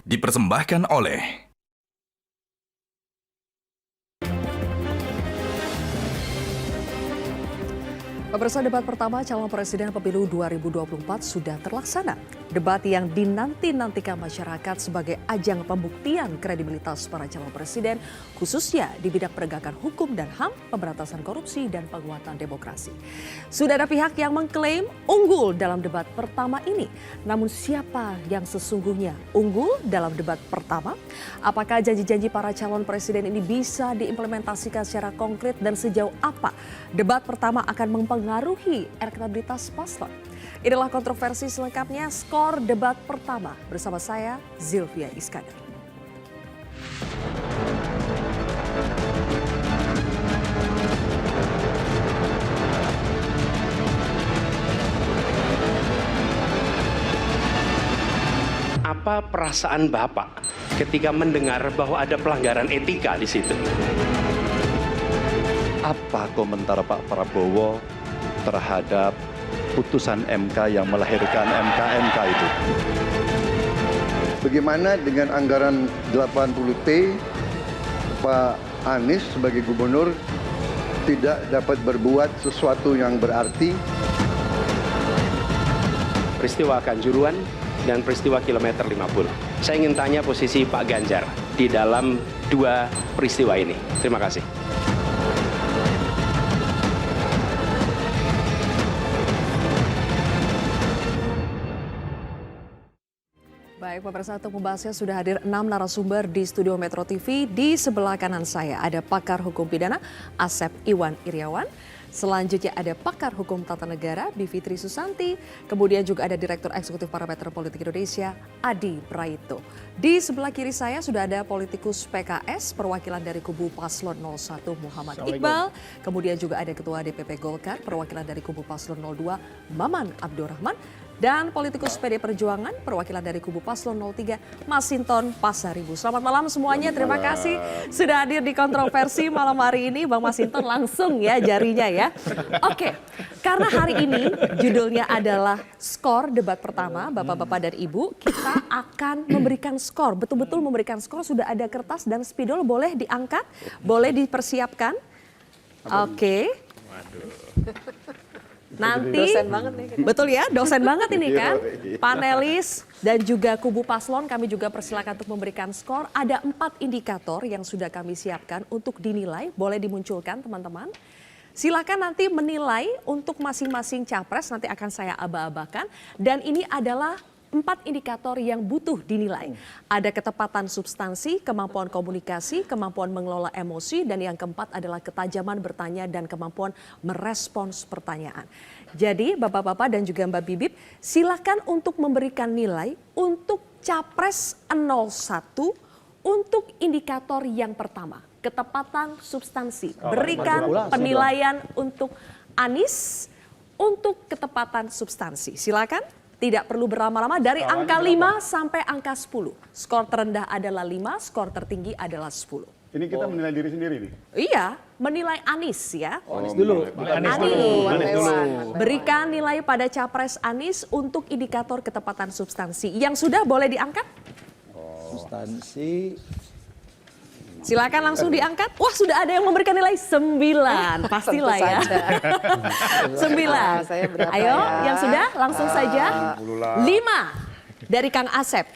dipersembahkan oleh Pemirsa, debat pertama calon presiden pemilu 2024 sudah terlaksana. Debat yang dinanti-nantikan masyarakat sebagai ajang pembuktian kredibilitas para calon presiden, khususnya di bidang penegakan hukum dan HAM, pemberantasan korupsi, dan penguatan demokrasi. Sudah ada pihak yang mengklaim unggul dalam debat pertama ini. Namun siapa yang sesungguhnya unggul dalam debat pertama? Apakah janji-janji para calon presiden ini bisa diimplementasikan secara konkret dan sejauh apa debat pertama akan mempengaruhi elektabilitas paslon? Inilah kontroversi selengkapnya skor debat pertama bersama saya Zilvia Iskandar. Apa perasaan Bapak ketika mendengar bahwa ada pelanggaran etika di situ? Apa komentar Pak Prabowo terhadap putusan MK yang melahirkan MK itu? Bagaimana dengan anggaran 80T, Pak Anies sebagai gubernur tidak dapat berbuat sesuatu yang berarti? Peristiwa Kanjuruhan dan peristiwa kilometer 50. Saya ingin tanya posisi Pak Ganjar di dalam dua peristiwa ini. Terima kasih. Baik, pemirsa, untuk membahasnya sudah hadir 6 narasumber di studio Metro TV. Di sebelah kanan saya ada pakar hukum pidana Asep Iwan Iriawan. Selanjutnya ada pakar hukum tata negara Bivitri Susanti. Kemudian juga ada Direktur Eksekutif Parameter Politik Indonesia Adi Praitno. Di sebelah kiri saya sudah ada politikus PKS perwakilan dari kubu Paslon 01 Muhammad Iqbal. Kemudian juga ada Ketua DPP Golkar perwakilan dari kubu Paslon 02 Maman Abdurrahman. Dan politikus PD Perjuangan perwakilan dari kubu Paslon 03 Masinton Pasaribu. Selamat malam semuanya, terima kasih sudah hadir di kontroversi malam hari ini. Bang Masinton langsung ya jarinya ya. Oke, karena hari ini judulnya adalah skor debat pertama Bapak-Bapak dan Ibu. Kita akan memberikan skor, betul-betul memberikan skor. Sudah ada kertas dan spidol, boleh diangkat, boleh dipersiapkan. Oke. Nanti, dosen banget nih. Betul ya, dosen banget ini kan. Panelis dan juga kubu paslon kami juga persilakan untuk memberikan skor. Ada 4 indikator yang sudah kami siapkan untuk dinilai. Boleh dimunculkan teman-teman. Silakan nanti menilai untuk masing-masing capres, nanti akan saya aba-abakan. Dan ini adalah 4 indikator yang butuh dinilai. Ada ketepatan substansi, kemampuan komunikasi, kemampuan mengelola emosi, dan yang keempat adalah ketajaman bertanya dan kemampuan merespons pertanyaan. Jadi Bapak-Bapak dan juga Mbak Bibip, silakan untuk memberikan nilai untuk Capres 01 untuk indikator yang pertama, ketepatan substansi. Berikan penilaian untuk Anies untuk ketepatan substansi. Silakan. Tidak perlu berlama-lama, dari angka 5 sampai angka 10. Skor terendah adalah 5, skor tertinggi adalah 10. Ini kita menilai diri sendiri nih? Iya, menilai Anies ya. Anies dulu. Anies dulu. Berikan nilai pada Capres Anies untuk indikator ketepatan substansi. Yang sudah boleh diangkat? Substansi. Silakan langsung diangkat. Wah, sudah ada yang memberikan nilai 9. Pastilah ya. 9. Ayo, yang sudah langsung saja. 5 dari Kang Asep.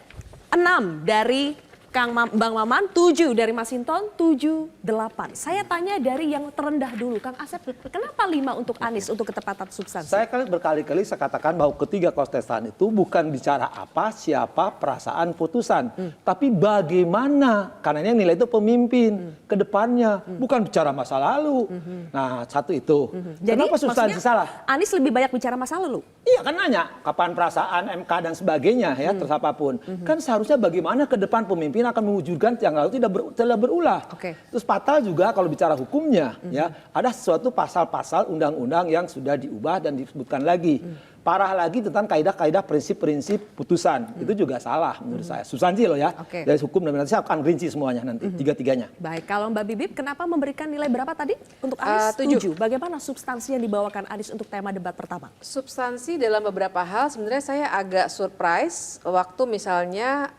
6 dari Bang Maman, 7 dari Masinton, 7, 8. Saya tanya dari yang terendah dulu. Kang Asep, kenapa 5 untuk Anies untuk ketepatan substansi? Saya kan berkali-kali saya katakan bahwa ketiga kontestan itu bukan bicara apa, siapa, perasaan, putusan. Tapi bagaimana, karena ini nilai itu pemimpin ke depannya, bukan bicara masa lalu. Nah, satu itu. Jadi, kenapa substansi salah? Anies lebih banyak bicara masa lalu? Iya kan nanya, kapan perasaan, MK dan sebagainya ya, terus apapun. Kan seharusnya bagaimana ke depan pemimpin akan mewujudkan yang lalu tidak berulah. Terus fatal juga kalau bicara hukumnya ya, ada sesuatu pasal-pasal undang-undang yang sudah diubah dan disebutkan lagi. Parah lagi tentang kaidah-kaidah prinsip-prinsip putusan. Itu juga salah menurut saya. Substansi loh ya. Oke. Dari hukum dan nanti saya akan rinci semuanya nanti, tiga-tiganya. Baik, kalau Mbak Bibip, kenapa memberikan nilai berapa tadi untuk Anies? 7. Bagaimana substansi yang dibawakan Anies untuk tema debat pertama? Substansi dalam beberapa hal sebenarnya saya agak surprise waktu misalnya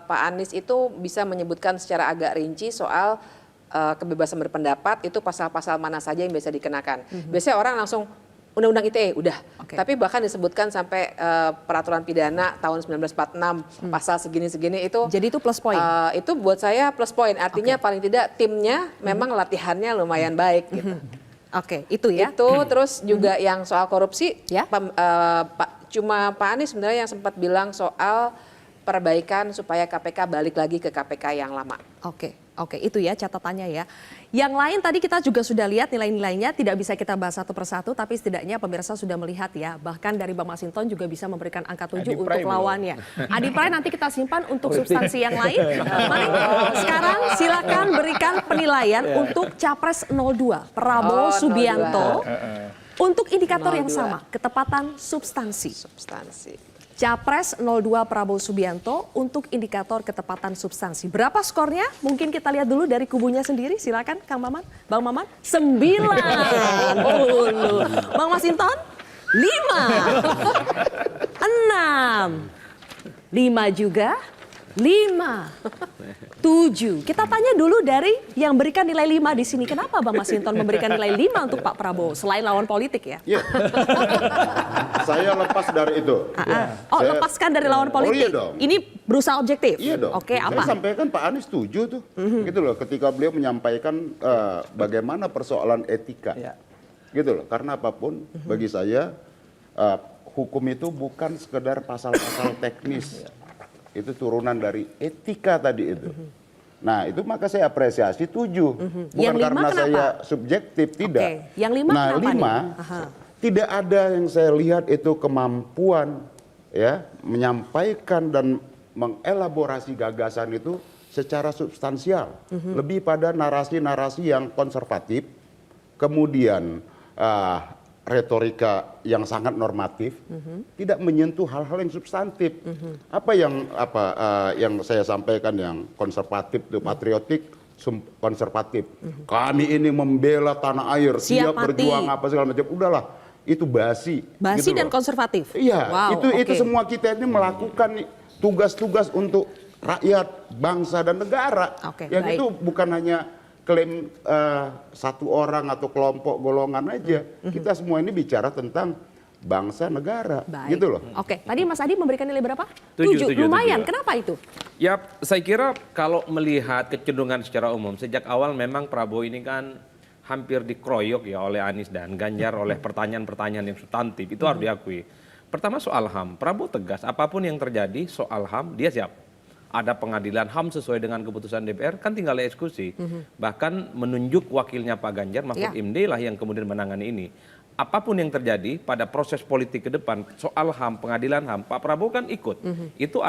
Pak Anies itu bisa menyebutkan secara agak rinci soal kebebasan berpendapat, itu pasal-pasal mana saja yang bisa dikenakan. Biasanya orang langsung Undang-Undang ITE udah, tapi bahkan disebutkan sampai peraturan pidana tahun 1946 pasal segini-segini itu. Jadi itu plus poin. Itu buat saya plus poin. Artinya paling tidak timnya memang latihannya lumayan baik gitu. Oke, itu ya. Itu terus juga yang soal korupsi, Ya. cuma Pak Anies sebenarnya yang sempat bilang soal perbaikan supaya KPK balik lagi ke KPK yang lama. Oke, itu ya catatannya ya. Yang lain tadi kita juga sudah lihat nilai-nilainya, tidak bisa kita bahas satu persatu, tapi setidaknya pemirsa sudah melihat ya. Bahkan dari Bang Masinton juga bisa memberikan angka 7 untuk lawannya. Adi Pray nanti kita simpan untuk substansi yang lain. Mari sekarang silakan berikan penilaian untuk Capres 02, Prabowo 02. Subianto. Untuk indikator yang 02. sama, ketepatan substansi. Substansi. Capres 02 Prabowo Subianto untuk indikator ketepatan substansi. Berapa skornya? Mungkin kita lihat dulu dari kubunya sendiri. Silakan Kang Maman. Bang Maman, 90. Bang Masinton, 5. 6. 5 juga. 5. 7. Kita tanya dulu dari yang berikan nilai 5 di sini. Kenapa Bang Masinton memberikan nilai 5 untuk Pak Prabowo? Selain lawan politik ya? Iya. Saya lepas dari itu. Oh, lepaskan dari lawan politik. iya dong. Ini berusaha objektif. Iya dong. Oke, apa? Saya sampaikan Pak Anies setuju tuh. Gitu loh, ketika beliau menyampaikan bagaimana persoalan etika. Iya. Gitu loh, karena apapun bagi saya hukum itu bukan sekedar pasal-pasal teknis. Itu turunan dari etika tadi itu. Nah, itu maka saya apresiasi 7. Bukan Yang 5 karena kenapa? saya subjektif, tidak. Oke. Yang 5 nah, kenapa 5 nih? Aha. tidak ada yang saya lihat itu kemampuan ya menyampaikan dan mengelaborasi gagasan itu secara substansial. Lebih pada narasi-narasi yang konservatif, kemudian retorika yang sangat normatif, tidak menyentuh hal-hal yang substantif. Apa yang saya sampaikan yang konservatif itu patriotik, konservatif. Kami ini membela tanah air, siap mati. berjuang apa segala macam. Udahlah, itu basi. Basi gitu dan loh. konservatif. Iya, Wow, itu oke. semua kita ini melakukan tugas-tugas untuk rakyat, bangsa dan negara. Oke, Yang baik. itu bukan hanya klaim satu orang atau kelompok golongan aja. Kita semua ini bicara tentang bangsa negara, Baik. gitu loh. Oke, tadi Mas Adi memberikan nilai berapa? 7. Lumayan, kenapa itu? Ya, saya kira kalau melihat kecenderungan secara umum, sejak awal memang Prabowo ini kan hampir dikeroyok ya oleh Anies dan Ganjar oleh pertanyaan-pertanyaan yang substantif. Itu harus diakui. Pertama soal HAM, Prabowo tegas, apapun yang terjadi soal HAM, dia siap. Ada pengadilan HAM sesuai dengan keputusan DPR, kan tinggal eksekusi. Bahkan menunjuk wakilnya Pak Ganjar, Mahfud MD lah yang kemudian menangani ini. Apapun yang terjadi pada proses politik ke depan, soal HAM, pengadilan HAM, Pak Prabowo kan ikut. Itu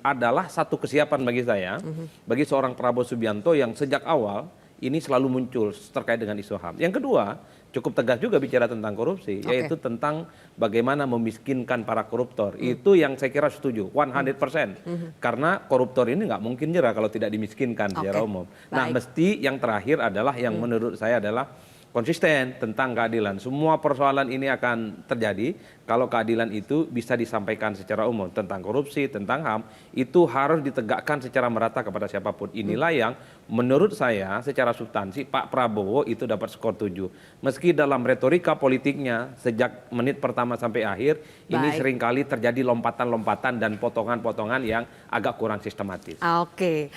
adalah satu kesiapan bagi saya, bagi seorang Prabowo Subianto yang sejak awal ini selalu muncul terkait dengan isu HAM. Yang kedua, cukup tegas juga bicara tentang korupsi, yaitu tentang bagaimana memiskinkan para koruptor. Itu yang saya kira setuju, 100%. Karena koruptor ini nggak mungkin jerah kalau tidak dimiskinkan secara umum. Nah, Baik. mesti yang terakhir adalah yang menurut saya adalah konsisten tentang keadilan. Semua persoalan ini akan terjadi kalau keadilan itu bisa disampaikan secara umum tentang korupsi, tentang HAM, itu harus ditegakkan secara merata kepada siapapun. Inilah yang menurut saya secara substansi Pak Prabowo itu dapat skor 7. Meski dalam retorika politiknya sejak menit pertama sampai akhir, ini Baik. seringkali terjadi lompatan-lompatan dan potongan-potongan yang agak kurang sistematis. Oke.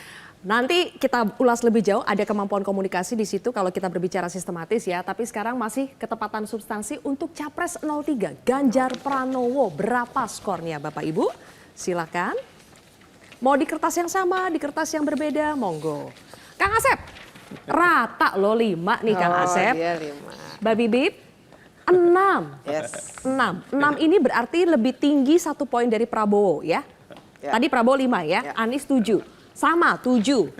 Nanti kita ulas lebih jauh, ada kemampuan komunikasi di situ kalau kita berbicara sistematis ya. Tapi sekarang masih ketepatan substansi untuk Capres 03, Ganjar Pranowo. Berapa skornya Bapak Ibu? Silakan. Mau di kertas yang sama, di kertas yang berbeda, monggo. Kang Asep, rata loh 5 nih Kang Asep. Dia 5. Mbak Bibip, 6. Yes. 6 ini berarti lebih tinggi 1 poin dari Prabowo ya. Tadi Prabowo 5 ya, Anies 7. Sama, 7.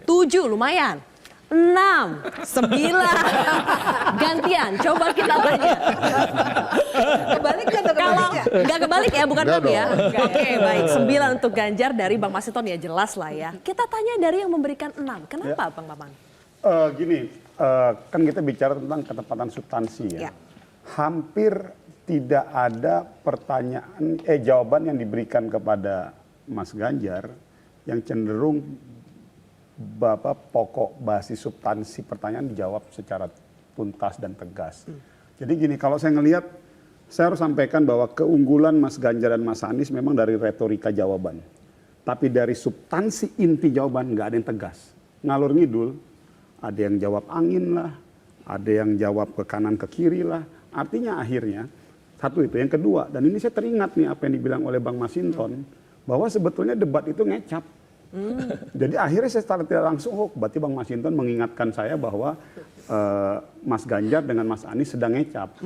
7 lumayan. 6, 9. Gantian, coba kita tanya. Kebalik atau kebalik ya? Nggak kebalik ya, bukan Nggak Bang ya? dong. Oke, baik. 9 untuk Ganjar dari Bang Masinton ya, jelas lah ya. Kita tanya dari yang memberikan 6. Kenapa Bang Maman? Gini, kan kita bicara tentang ketepatan substansi ya. Ya. Hampir tidak ada jawaban yang diberikan kepada Mas Ganjar yang cenderung pokok basis substansi pertanyaan dijawab secara tuntas dan tegas. Jadi gini, kalau saya ngelihat, saya harus sampaikan bahwa keunggulan Mas Ganjar dan Mas Anies memang dari retorika jawaban. Tapi dari substansi inti jawaban nggak ada yang tegas. Ngalur ngidul, ada yang jawab angin lah, ada yang jawab ke kanan ke kiri lah. Artinya akhirnya, satu itu. Yang kedua, dan ini saya teringat nih apa yang dibilang oleh Bang Masinton, bahwa sebetulnya debat itu ngecap. Jadi akhirnya saya secara tidak langsung, berarti Bang Masinton mengingatkan saya bahwa Mas Ganjar dengan Mas Anies sedang ngecap.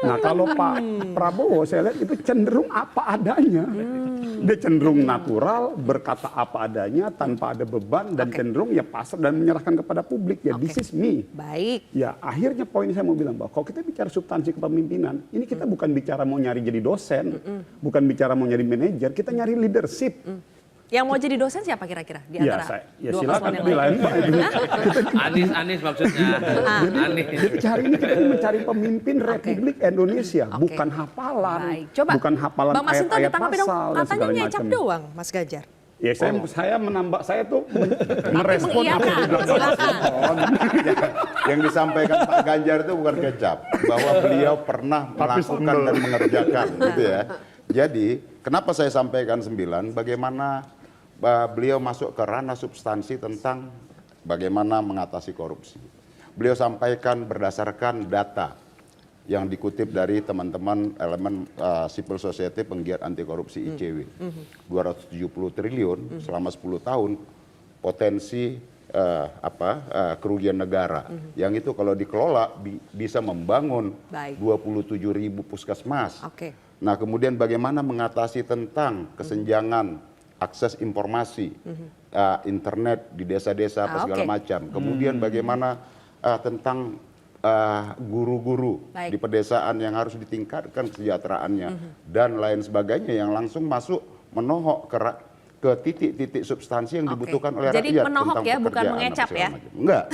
Nah kalau Pak Prabowo saya lihat itu cenderung apa adanya. Dia cenderung natural, berkata apa adanya, tanpa ada beban, dan cenderung ya pasrah dan menyerahkan kepada publik. Ya this is me. Baik. Ya akhirnya poin saya mau bilang bahwa kalau kita bicara substansi kepemimpinan, ini kita bukan bicara mau nyari jadi dosen, bukan bicara mau nyari manajer, kita nyari leadership. Yang mau jadi dosen siapa kira-kira di Ya, antara ya dua silakan paslon yang pilih lain? Anies maksudnya. Anies. Jadi mencari pemimpin Republik Indonesia, bukan hafalan, Baik. Coba, bukan hafalan Bang Masinton ayat-ayat ditanggapi dong, pasal dan katanya segala ngecap macam. doang Mas Ganjar. Ya saya menambah, saya tuh merespon apa yang mengiyakan, dibilang silakan. Yang disampaikan Pak Ganjar itu bukan kecap, bahwa beliau pernah melakukan dan mengerjakan, gitu ya. Jadi, kenapa saya sampaikan 9? Bagaimana beliau masuk ke ranah substansi tentang bagaimana mengatasi korupsi. Beliau sampaikan berdasarkan data yang dikutip dari teman-teman elemen civil society penggiat anti korupsi ICW. 270 triliun selama 10 tahun potensi kerugian negara. Yang itu kalau dikelola bisa membangun Baik. 27.000 puskesmas. Oke. Nah, kemudian bagaimana mengatasi tentang kesenjangan akses informasi, internet di desa-desa apa segala macam. Kemudian bagaimana tentang guru-guru di pedesaan yang harus ditingkatkan kesejahteraannya dan lain sebagainya yang langsung masuk menohok ke titik-titik substansi yang dibutuhkan oleh Jadi rakyat. menohok tentang ya, bukan pekerjaan apa mengecap segala ya? macam. Enggak,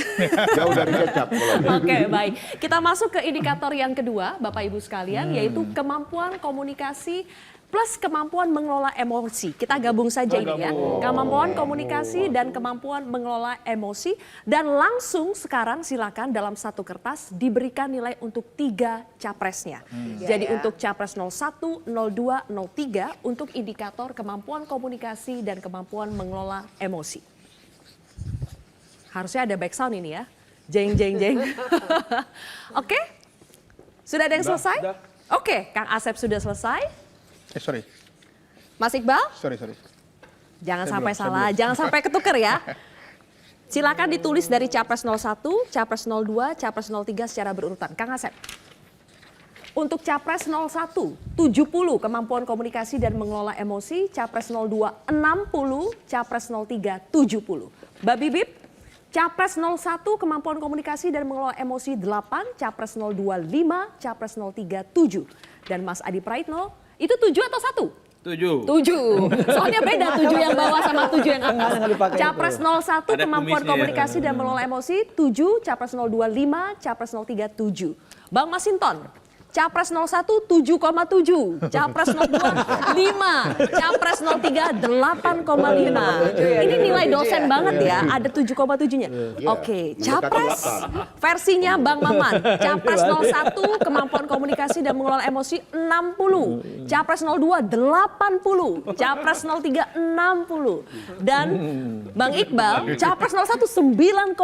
jauh dari kecap. Oke, baik. Kita masuk ke indikator yang kedua, Bapak Ibu sekalian, yaitu kemampuan komunikasi plus kemampuan mengelola emosi. Kita gabung saja ini ya. Kemampuan komunikasi dan kemampuan mengelola emosi. Dan langsung sekarang silakan dalam satu kertas diberikan nilai untuk 3 capresnya. Jadi untuk capres 01, 02, 03 untuk indikator kemampuan komunikasi dan kemampuan mengelola emosi. Harusnya ada back sound ini ya. Jeng, jeng, jeng. Oke? Sudah ada yang selesai? Oke, Kang Asep sudah selesai. Sorry. Mas Iqbal? Sorry. Jangan sampai salah, jangan sampai ketuker ya. Silakan ditulis dari capres 01, capres 02, capres 03 secara berurutan. Kang Asep. Untuk capres 01, 70 kemampuan komunikasi dan mengelola emosi, capres 02 60, capres 03 70. Mbak Bibip, capres 01 kemampuan komunikasi dan mengelola emosi 8, capres 02 5, capres 03 7. Dan Mas Adi Praitno, itu 7 atau 1? 7. 7. Soalnya beda 7 yang bawah sama 7 yang atas. dipakai Capres 01 Ada kemampuan kumisnya. komunikasi dan mengelola emosi 7, capres 02 5, capres 03 7. Bang Masinton, capres 01 7,7, capres 02 5, capres 03 8,5. Ini nilai dosen banget ya, ada 7,7-nya. Oke, capres versinya Bang Maman. Capres 01 kemampuan komunikasi dan mengelola emosi 60, capres 02 80, capres 03 60. Dan Bang Iqbal, capres 01 9,5,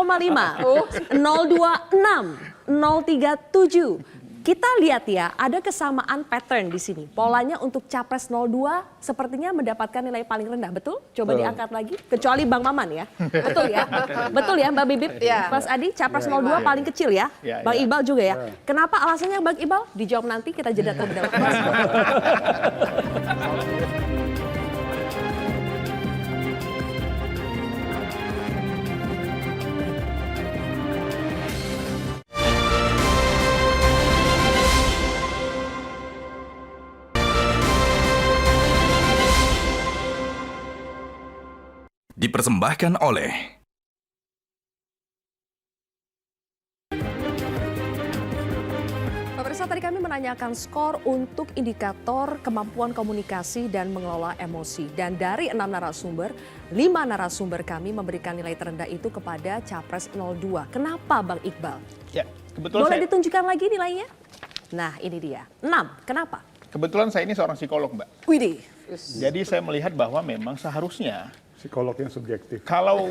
02 6, 03 7. Kita lihat ya, ada kesamaan pattern di sini. Polanya untuk capres 02 sepertinya mendapatkan nilai paling rendah, betul? Coba diangkat lagi, kecuali Bang Maman ya. Betul ya? Betul ya Mbak Bibip? Mas Adi, capres 02 paling kecil ya? Bang Iqbal juga ya? Kenapa alasannya Bang Iqbal? Dijawab nanti, kita jeda terlebih dahulu. dipersembahkan oleh Pemirsa, tadi kami menanyakan skor untuk indikator kemampuan komunikasi dan mengelola emosi. Dan dari 6 narasumber, 5 narasumber kami memberikan nilai terendah itu kepada Capres 02. Kenapa Bang Iqbal? Ya, kebetulan Boleh ditunjukkan lagi nilainya? Nah, ini dia. 6. Kenapa? Kebetulan saya ini seorang psikolog, Mbak. Widih. Jadi saya melihat bahwa memang seharusnya Psikolog yang subjektif. kalau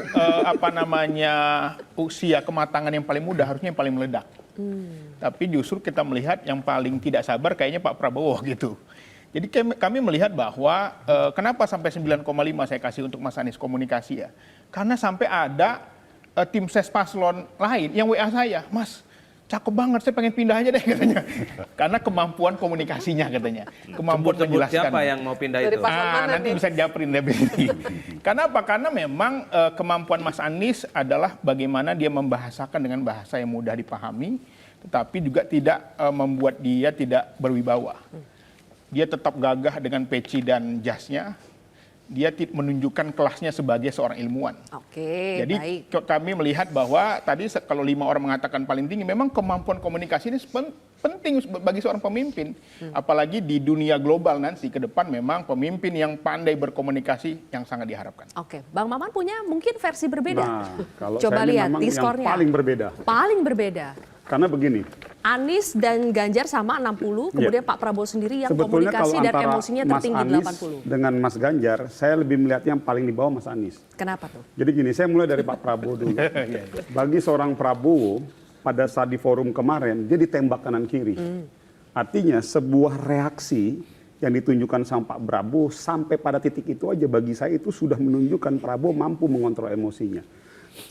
usia kematangan yang paling muda harusnya yang paling meledak. Tapi justru kita melihat yang paling tidak sabar kayaknya Pak Prabowo gitu. Jadi kami melihat bahwa kenapa sampai 9,5 saya kasih untuk Mas Anies komunikasi ya. Karena sampai ada tim ses paslon lain yang WA saya, Mas cakep banget, saya pengen pindah aja deh katanya. Karena kemampuan komunikasinya katanya. Kemampuan menjelaskan. Siapa yang mau pindah Dari itu? paslon mana Nanti nih? bisa dijaprin deh. Karena apa? Karena memang kemampuan Mas Anies adalah bagaimana dia membahasakan dengan bahasa yang mudah dipahami, tetapi juga tidak membuat dia tidak berwibawa. Dia tetap gagah dengan peci dan jasnya. Dia menunjukkan kelasnya sebagai seorang ilmuwan. Oke, Jadi baik. kami melihat bahwa tadi kalau 5 orang mengatakan paling tinggi, memang kemampuan komunikasi ini penting bagi seorang pemimpin. Apalagi di dunia global nanti ke depan memang pemimpin yang pandai berkomunikasi yang sangat diharapkan. Oke, Bang Maman punya mungkin versi berbeda. Nah, kalau Coba saya ini lihat memang di yang skornya. paling berbeda. Paling berbeda. Karena begini, Anies dan Ganjar sama 60, kemudian Pak Prabowo sendiri yang sebetulnya komunikasi kalau dan antara emosinya Mas tertinggi Anies 80. dengan Mas Ganjar, saya lebih melihat yang paling di bawah Mas Anies. Kenapa tuh? Jadi gini, saya mulai dari Pak Prabowo dulu. Bagi seorang Prabowo, pada saat di forum kemarin, dia ditembak kanan kiri. Artinya sebuah reaksi yang ditunjukkan sama Pak Prabowo sampai pada titik itu aja bagi saya itu sudah menunjukkan Prabowo mampu mengontrol emosinya.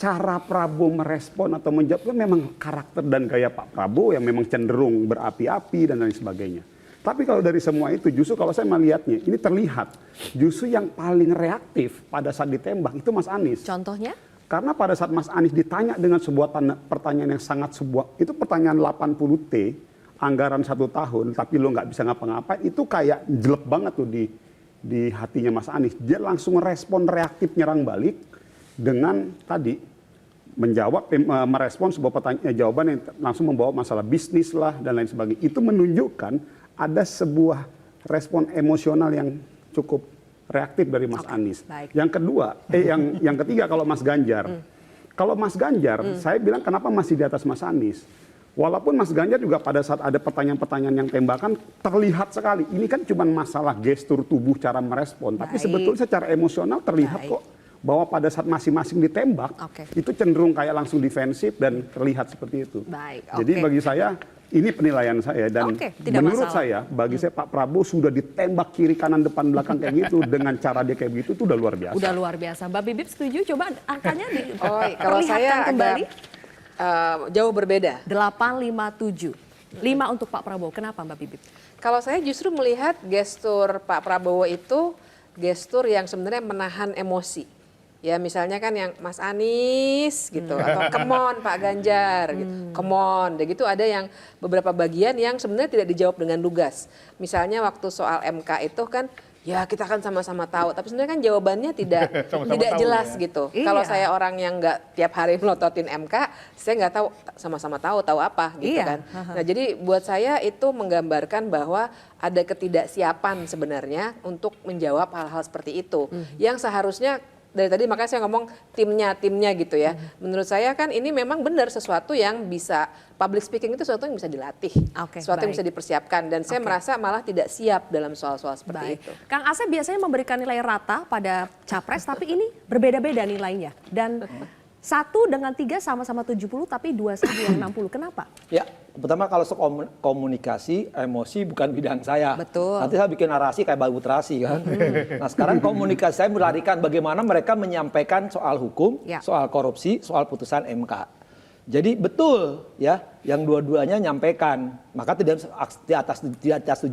Cara Prabowo merespon atau menjawab itu memang karakter dan gaya Pak Prabowo yang memang cenderung berapi-api dan lain sebagainya. Tapi kalau dari semua itu justru kalau saya melihatnya ini terlihat justru yang paling reaktif pada saat ditembak itu Mas Anies. Contohnya? Karena pada saat Mas Anies ditanya dengan sebuah pertanyaan yang sangat itu pertanyaan 80T, anggaran 1 tahun tapi lo nggak bisa ngapa-ngapain, itu kayak jelek banget tuh di hatinya Mas Anies. Dia langsung respon reaktif nyerang balik dengan tadi menjawab, merespon sebuah jawaban yang langsung membawa masalah bisnis lah dan lain sebagainya. Itu menunjukkan ada sebuah respon emosional yang cukup reaktif dari Mas Anies. Baik. Yang kedua, yang ketiga kalau Mas Ganjar. Kalau Mas Ganjar, saya bilang kenapa masih di atas Mas Anies. Walaupun Mas Ganjar juga pada saat ada pertanyaan-pertanyaan yang tembakan terlihat sekali. Ini kan cuma masalah gestur tubuh cara merespon. Tapi sebetulnya secara emosional terlihat kok bahwa pada saat masing-masing ditembak itu cenderung kayak langsung defensif dan terlihat seperti itu. Baik, Jadi bagi saya ini penilaian saya dan menurut masalah. saya bagi saya Pak Prabowo sudah ditembak kiri kanan depan belakang kayak gitu dengan cara dia kayak begitu itu udah luar biasa. Udah luar biasa. Mbak Bibip setuju? Coba angkanya Kalau saya kembali. jauh berbeda. 857. 5 untuk Pak Prabowo. Kenapa Mbak Bibip? Kalau saya justru melihat gestur Pak Prabowo itu gestur yang sebenarnya menahan emosi. Ya misalnya kan yang Mas Anies gitu atau come on Pak Ganjar gitu. Come on, dan gitu ada yang beberapa bagian yang sebenarnya tidak dijawab dengan lugas. Misalnya waktu soal MK itu kan ya kita kan sama-sama tahu, tapi sebenarnya kan jawabannya tidak jelas ya. Gitu. Iya. Kalau saya orang yang nggak tiap hari melototin MK, saya nggak tahu sama-sama tahu apa gitu kan. Nah jadi buat saya itu menggambarkan bahwa ada ketidaksiapan sebenarnya untuk menjawab hal-hal seperti itu, yang seharusnya dari tadi makanya saya ngomong timnya gitu ya. Menurut saya kan ini memang benar sesuatu yang bisa, public speaking itu sesuatu yang bisa dilatih, sesuatu yang bisa dipersiapkan, dan saya merasa malah tidak siap dalam soal-soal seperti itu. Kang Asep biasanya memberikan nilai rata pada capres, tapi ini berbeda-beda nilainya. Dan 1 dengan 3 sama-sama 70, tapi 2 saja yang 60. Kenapa? Ya, pertama kalau komunikasi, emosi bukan bidang saya. Betul. Nanti saya bikin narasi kayak babu terasi kan. Nah sekarang komunikasi saya melarikan bagaimana mereka menyampaikan soal hukum, soal korupsi, soal putusan MK. Jadi betul ya, yang dua-duanya nyampaikan. Maka tidak di atas 70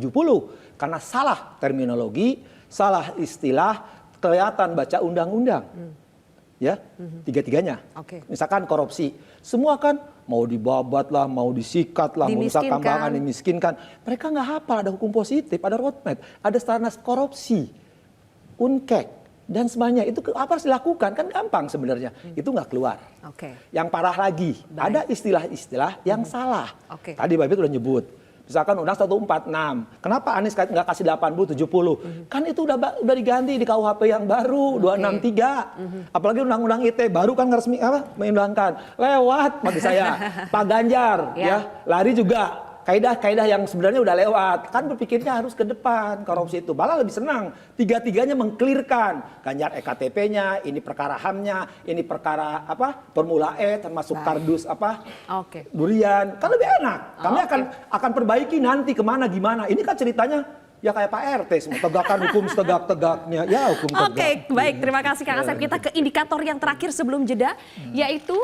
karena salah terminologi, salah istilah, kelihatan baca undang-undang. Ya, tiga-tiganya. Misalkan korupsi, semua kan mau dibabat lah, mau disikat lah, mau misalkan kambangan, dimiskinkan. Mereka nggak hafal ada hukum positif, ada roadmap, ada standar korupsi, unkek, dan semuanya itu apa harus dilakukan, kan gampang sebenarnya. Itu nggak keluar. Oke. Yang parah lagi, ada istilah-istilah yang salah. Oke. Tadi Mbak Bibip udah nyebut. Misalkan Undang 146, kenapa Anies nggak kasih 80, 70? Kan itu udah diganti di KUHP yang baru, 263. Apalagi Undang-Undang ITE baru kan resmi mengundangkan. Lewat bagi saya. Pak Ganjar ya lari juga. Kaidah-kaidah yang sebenarnya udah lewat. Kan berpikirnya harus ke depan korupsi itu. Malah lebih senang. Tiga-tiganya mengklirkan. Ganjar EKTP-nya, ini perkara HAM-nya, ini perkara Formula E termasuk kardus durian. Kan lebih enak. Kami akan perbaiki nanti kemana gimana. Ini kan ceritanya ya kayak Pak RT, semua tegakkan hukum setegak-tegaknya. Ya hukum tegak. Oke, baik. Terima kasih Kang Asep. Kita ke indikator yang terakhir sebelum jeda, yaitu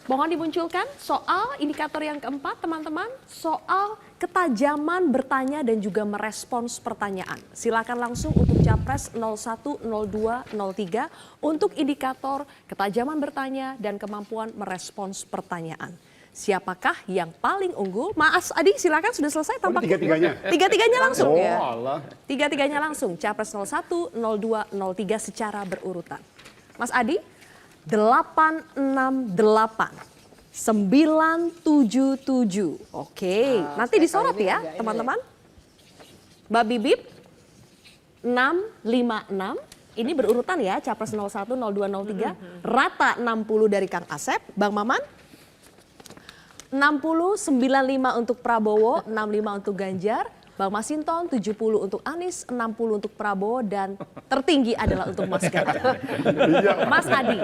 mohon dimunculkan soal indikator yang keempat, teman-teman, soal ketajaman bertanya dan juga merespons pertanyaan. Silakan langsung untuk Capres 01, 02, 03 untuk indikator ketajaman bertanya dan kemampuan merespons pertanyaan. Siapakah yang paling unggul? Mas Adi, silakan, sudah selesai tampaknya. Tiga-tiganya? Tiga-tiganya langsung ya. Allah. Tiga-tiganya langsung, Capres 01, 02, 03 secara berurutan. Mas Adi? 868 977. Oke, nanti disorot ya teman-teman. Mbak Bibip 656. Ini berurutan ya, Capres 01, 02, 03. Rata 60 dari Kang Asep. Bang Maman 60, 95 untuk Prabowo, 65 untuk Ganjar. Bang Masinton 70 untuk Anies, 60 untuk Prabowo, dan tertinggi adalah untuk Mas Ganjar. Mas Adi,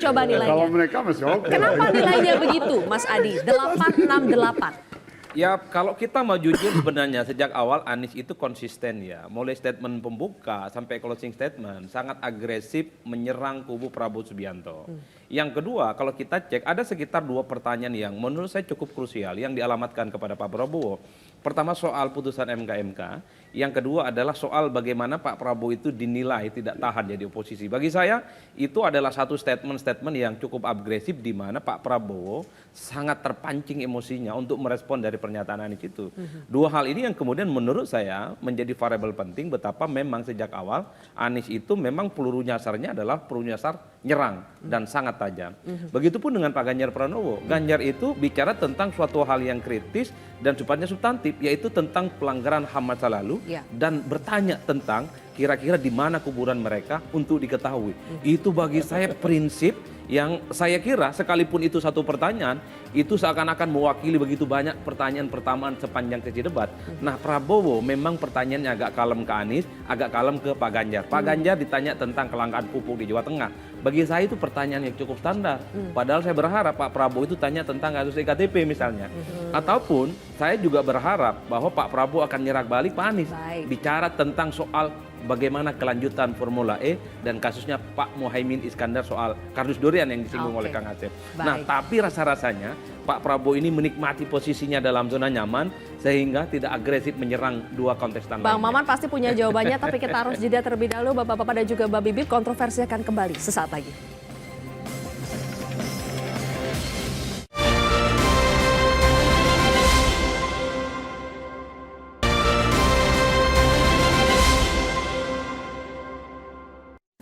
coba nilainya. Kalau mereka masih oke. Kenapa nilainya begitu, Mas Adi? 868. Ya kalau kita mau jujur sebenarnya sejak awal Anies itu konsisten ya. Mulai statement pembuka sampai closing statement sangat agresif menyerang kubu Prabowo Subianto. Yang kedua kalau kita cek ada sekitar 2 pertanyaan yang menurut saya cukup krusial yang dialamatkan kepada Pak Prabowo. Pertama soal putusan MK, yang kedua adalah soal bagaimana Pak Prabowo itu dinilai tidak tahan jadi oposisi. Bagi saya itu adalah satu statement yang cukup agresif di mana Pak Prabowo sangat terpancing emosinya untuk merespon dari pernyataan Anies itu. 2 hal ini yang kemudian menurut saya menjadi variabel penting betapa memang sejak awal Anies itu memang peluru nyasarnya adalah peluru nyasar nyerang dan sangat tajam. Begitupun dengan Pak Ganjar Pranowo. Ganjar itu bicara tentang suatu hal yang kritis dan sifatnya substantif, yaitu tentang pelanggaran HAM masa lalu dan bertanya tentang kira-kira di mana kuburan mereka untuk diketahui. Itu bagi saya prinsip yang saya kira sekalipun itu satu pertanyaan, itu seakan-akan mewakili begitu banyak pertanyaan pertamaan sepanjang sesi debat. Nah Prabowo memang pertanyaannya agak kalem ke Anies, agak kalem ke Pak Ganjar. Pak Ganjar ditanya tentang kelangkaan pupuk di Jawa Tengah. Bagi saya itu pertanyaan yang cukup standar. Padahal saya berharap Pak Prabowo itu tanya tentang kasus EKTP misalnya. Ataupun saya juga berharap bahwa Pak Prabowo akan nyerang balik Pak Anies. Bicara tentang soal bagaimana kelanjutan Formula E dan kasusnya Pak Muhaimin Iskandar soal kardus durian yang disinggung oleh Kang Asep. Nah tapi rasa-rasanya Pak Prabowo ini menikmati posisinya dalam zona nyaman sehingga tidak agresif menyerang 2 kontestan Bang lainnya. Maman pasti punya jawabannya, tapi kita harus jeda terlebih dahulu. Bapak-bapak dan juga Mbak Bibip, kontroversi akan kembali sesaat lagi.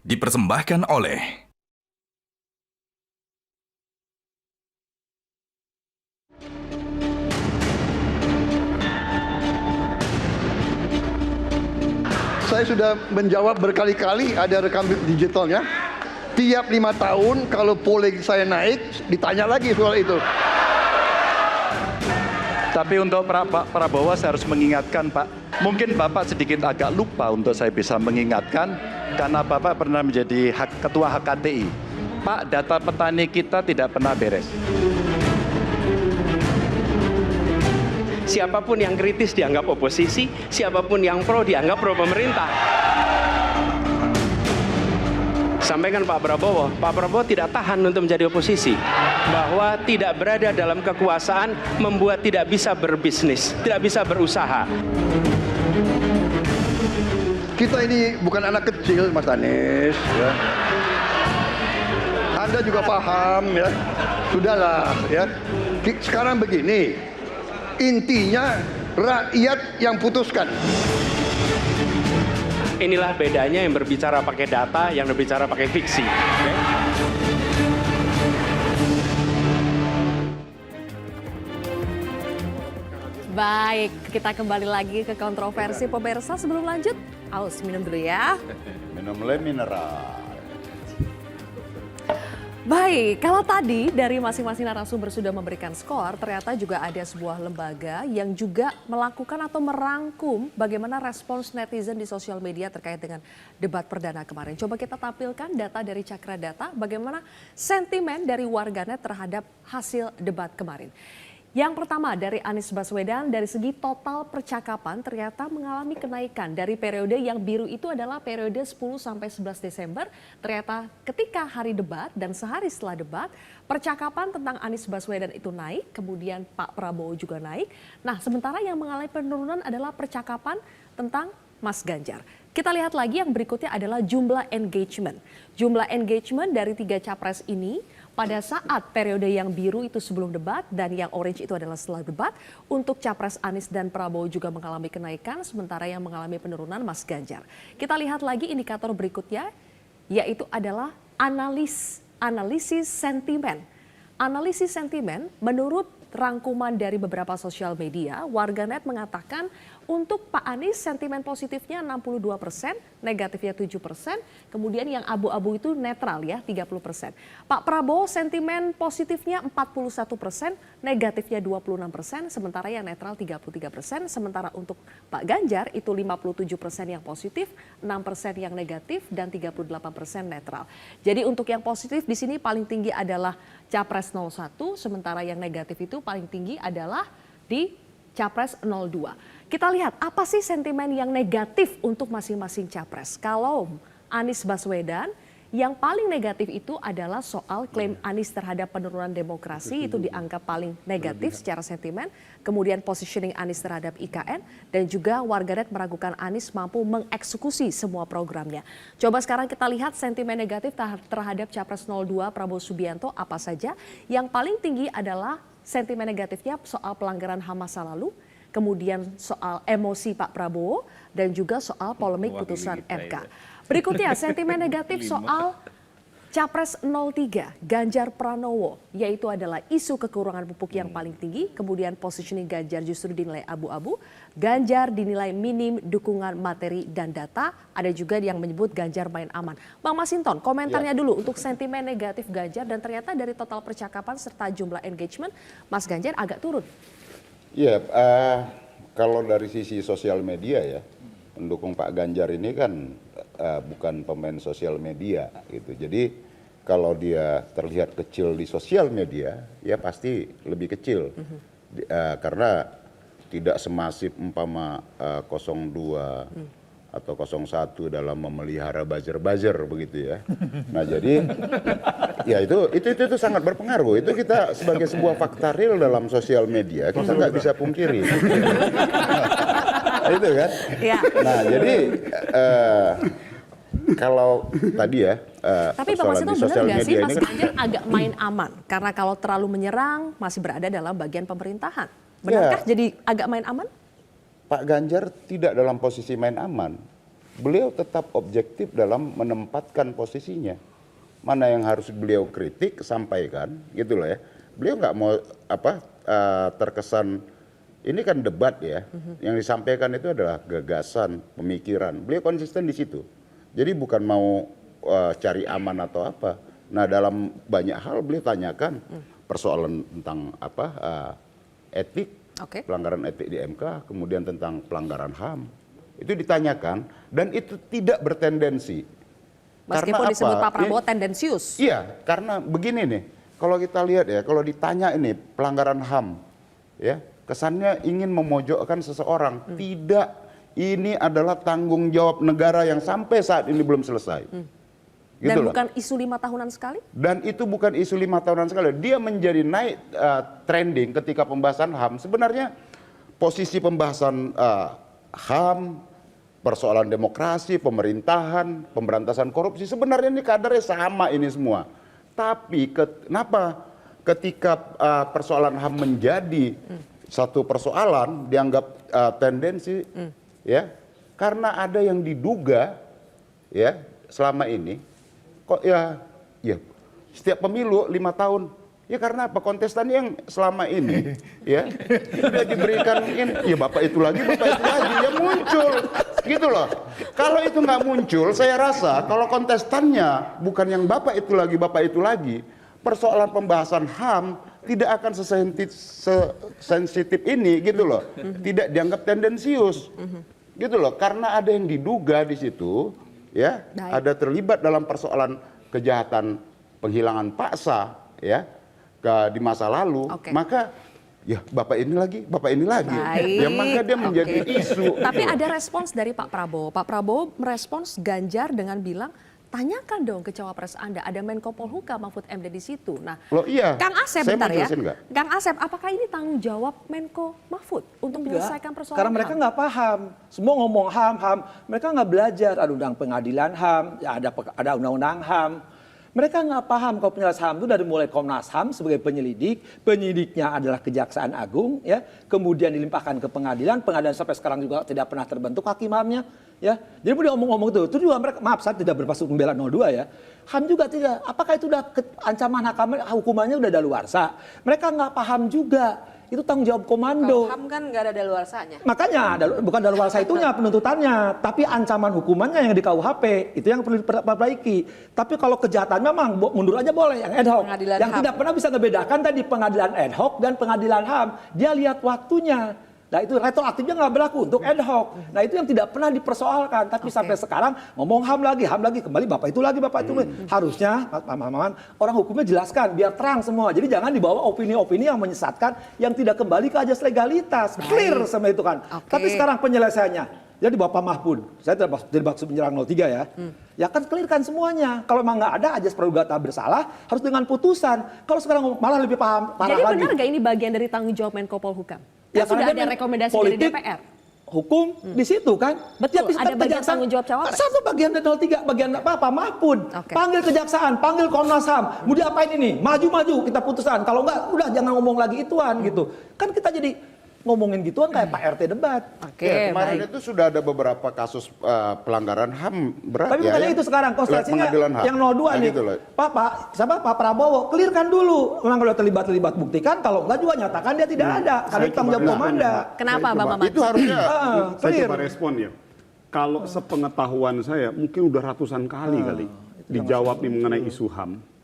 Dipersembahkan oleh Saya sudah menjawab berkali-kali, ada rekam digitalnya. Tiap 5 tahun kalau polling saya naik, ditanya lagi soal itu. Tapi untuk Pak Prabowo saya harus mengingatkan Pak, mungkin Bapak sedikit agak lupa untuk saya bisa mengingatkan karena Bapak pernah menjadi ketua HKTI. Pak, data petani kita tidak pernah beres. Siapapun yang kritis dianggap oposisi, siapapun yang pro dianggap pro pemerintah. Sampaikan Pak Prabowo tidak tahan untuk menjadi oposisi. Bahwa tidak berada dalam kekuasaan membuat tidak bisa berbisnis, tidak bisa berusaha. Kita ini bukan anak kecil, Mas Anies. Ya. Anda juga paham ya. Sudahlah ya. Sekarang begini, intinya rakyat yang putuskan. Inilah bedanya yang berbicara pakai data, yang berbicara pakai fiksi. Oke? Baik, kita kembali lagi ke kontroversi pemirsa. Sebelum lanjut, aus minum dulu ya. Minum le mineral. Baik, kalau tadi dari masing-masing narasumber sudah memberikan skor, ternyata juga ada sebuah lembaga yang juga melakukan atau merangkum bagaimana respons netizen di sosial media terkait dengan debat perdana kemarin. Coba kita tampilkan data dari Cakra Data, bagaimana sentimen dari warganet terhadap hasil debat kemarin. Yang pertama dari Anies Baswedan, dari segi total percakapan ternyata mengalami kenaikan. Dari periode yang biru itu adalah periode 10 sampai 11 Desember. Ternyata ketika hari debat dan sehari setelah debat, percakapan tentang Anies Baswedan itu naik, kemudian Pak Prabowo juga naik. Nah, sementara yang mengalami penurunan adalah percakapan tentang Mas Ganjar. Kita lihat lagi yang berikutnya adalah jumlah engagement. Jumlah engagement dari 3 capres ini pada saat periode yang biru itu sebelum debat dan yang orange itu adalah setelah debat, untuk capres Anies dan Prabowo juga mengalami kenaikan, sementara yang mengalami penurunan Mas Ganjar. Kita lihat lagi indikator berikutnya, yaitu adalah analisis sentimen. Analisis sentimen menurut rangkuman dari beberapa sosial media, warganet mengatakan untuk Pak Anies sentimen positifnya 62%, negatifnya 7%, kemudian yang abu-abu itu netral ya 30%. Pak Prabowo sentimen positifnya 41%, negatifnya 26%, sementara yang netral 33%, sementara untuk Pak Ganjar itu 57% yang positif, 6% yang negatif, dan 38% netral. Jadi untuk yang positif di sini paling tinggi adalah Capres 01, sementara yang negatif itu paling tinggi adalah di Capres 02. Kita lihat apa sih sentimen yang negatif untuk masing-masing capres. Kalau Anies Baswedan, yang paling negatif itu adalah soal klaim Anies terhadap penurunan demokrasi, itu dianggap paling negatif secara sentimen. Kemudian positioning Anies terhadap IKN, dan juga warganet meragukan Anies mampu mengeksekusi semua programnya. Coba sekarang kita lihat sentimen negatif terhadap Capres 02 Prabowo Subianto apa saja. Yang paling tinggi adalah sentimen negatifnya soal pelanggaran HAM masa lalu, kemudian soal emosi Pak Prabowo, dan juga soal polemik putusan MK. Berikutnya sentimen negatif soal Capres 03 Ganjar Pranowo, yaitu adalah isu kekurangan pupuk yang paling tinggi, kemudian positioning Ganjar justru dinilai abu-abu, Ganjar dinilai minim dukungan materi dan data, ada juga yang menyebut Ganjar main aman. Bang Masinton, komentarnya dulu untuk sentimen negatif Ganjar, dan ternyata dari total percakapan serta jumlah engagement, Mas Ganjar agak turun. Iya, kalau dari sisi sosial media ya, pendukung Pak Ganjar ini kan bukan pemain sosial media gitu. Jadi kalau dia terlihat kecil di sosial media, ya pasti lebih kecil. Karena tidak semasif umpama 02 atau 01 dalam memelihara buzzer-buzzer begitu ya. Nah jadi ya itu sangat berpengaruh. Itu kita sebagai sebuah fakta real dalam sosial media kita nggak bisa pungkiri. Itu kan. Ya. Nah jadi kalau tadi ya tapi Pak Mas itu benar nggak sih Mas Ganjar agak main aman? Karena kalau terlalu menyerang masih berada dalam bagian pemerintahan. Benarkah jadi agak main aman? Pak Ganjar tidak dalam posisi main aman. Beliau tetap objektif dalam menempatkan posisinya. Mana yang harus beliau kritik, sampaikan, gitu loh ya. Beliau nggak mau terkesan, ini kan debat ya. Yang disampaikan itu adalah gagasan, pemikiran. Beliau konsisten di situ. Jadi bukan mau cari aman atau apa. Nah dalam banyak hal beliau tanyakan persoalan tentang etik. Pelanggaran etik di MK, kemudian tentang pelanggaran HAM, itu ditanyakan dan itu tidak bertendensi. Meskipun karena disebut apa? Pak Prabowo tendensius. Iya, karena begini nih, kalau kita lihat ya, kalau ditanya ini pelanggaran HAM, ya kesannya ingin memojokkan seseorang. Tidak, ini adalah tanggung jawab negara yang sampai saat ini belum selesai. Gitu dan loh. bukan isu 5 tahunan sekali? Dan itu bukan isu 5 tahunan sekali. Dia menjadi naik trending ketika pembahasan HAM. Sebenarnya posisi pembahasan HAM, persoalan demokrasi, pemerintahan, pemberantasan korupsi, sebenarnya ini kadarnya sama ini semua. Tapi kenapa ketika persoalan HAM menjadi satu persoalan, dianggap tendensi, ya karena ada yang diduga ya selama ini kok ya setiap pemilu 5 tahun. Ya karena apa, kontestan yang selama ini ya sudah diberikan ya bapak itu lagi ya muncul gitu loh. Kalau itu nggak muncul, saya rasa kalau kontestannya bukan yang bapak itu lagi, persoalan pembahasan HAM tidak akan sesensitif ini gitu loh. Tidak dianggap tendensius gitu loh, karena ada yang diduga di situ ya, ada terlibat dalam persoalan kejahatan penghilangan paksa ya di masa lalu, maka ya bapak ini lagi, ya maka dia menjadi isu. Tapi ada respons dari Pak Prabowo. Pak Prabowo merespons Ganjar dengan bilang, tanyakan dong ke cawapres Anda, ada Menko Polhukam Mahfud MD di situ. Nah, iya. Kang Asep bentar ya. Enggak? Kang Asep, apakah ini tanggung jawab Menko Mahfud untuk menyelesaikan persoalan karena mereka nggak paham. Semua ngomong HAM, mereka nggak belajar. Ada undang pengadilan HAM, ya ada undang-undang HAM. Mereka nggak paham kalau penyelesaian HAM itu dari mulai Komnas HAM sebagai penyelidik, penyidiknya adalah Kejaksaan Agung, ya, kemudian dilimpahkan ke pengadilan sampai sekarang juga tidak pernah terbentuk hakim HAM-nya, ya. Jadi dia ngomong-ngomong itu juga mereka, maaf saya tidak bermaksud membela 02 ya, HAM juga tidak. Apakah itu udah ancaman hukumannya udah daluarsa? Mereka nggak paham juga. Itu tanggung jawab komando. Kalau HAM kan nggak ada daluarsanya. Makanya bukan daluarsa itunya penuntutannya, tapi ancaman hukumannya yang di KUHP itu yang perlu diperbaiki. Tapi kalau kejahatan memang mundur aja boleh yang ad hoc. Pengadilan yang HAM. tidak pernah bisa ngebedakan tadi pengadilan ad hoc dan pengadilan HAM. Dia lihat waktunya. Nah itu retroaktifnya nggak berlaku untuk ad hoc. Nah itu yang tidak pernah dipersoalkan. Tapi sampai sekarang ngomong HAM lagi, kembali bapak itu lagi. Harusnya Pak Maman, orang hukumnya jelaskan biar terang semua. Jadi jangan dibawa opini-opini yang menyesatkan, yang tidak kembali ke ajas legalitas. Clear sama itu kan. Tapi sekarang penyelesaiannya. Jadi Bapak Mahfud, saya tidak maksud menyerang 03 ya. Ya kan clearkan semuanya. Kalau memang nggak ada ajas praduga bersalah, harus dengan putusan. Kalau sekarang malah lebih parah Jadi lagi. benar nggak ini bagian dari tanggung jawab Menko Polhukam? Ya, Sudah karena ada rekomendasi politik, dari DPR. Hukum di situ kan. Betul, ada bagian tanggung jawab cawapres. Satu bagian dari 03, bagian apa Mahfud. Panggil kejaksaan, panggil Komnas HAM. Mau diapain ini? Maju-maju kita putusan. Kalau enggak, udah jangan ngomong lagi ituan gitu. Kan kita jadi ngomongin gituan kayak Pak RT debat. Kemarin itu sudah ada beberapa kasus pelanggaran HAM berat. Tapi bukannya itu sekarang konsentrasinya yang 02 nih. Gitu Pak Prabowo, clearkan dulu. Memang kalau terlibat buktikan, kalau enggak juga nyatakan dia tidak ada. Karena itu tanggung jawab komanda. Kenapa Bang Maman? Itu harusnya. Saya coba respon ya. Kalau sepengetahuan saya, mungkin udah ratusan kali dijawab nih mengenai isu HAM.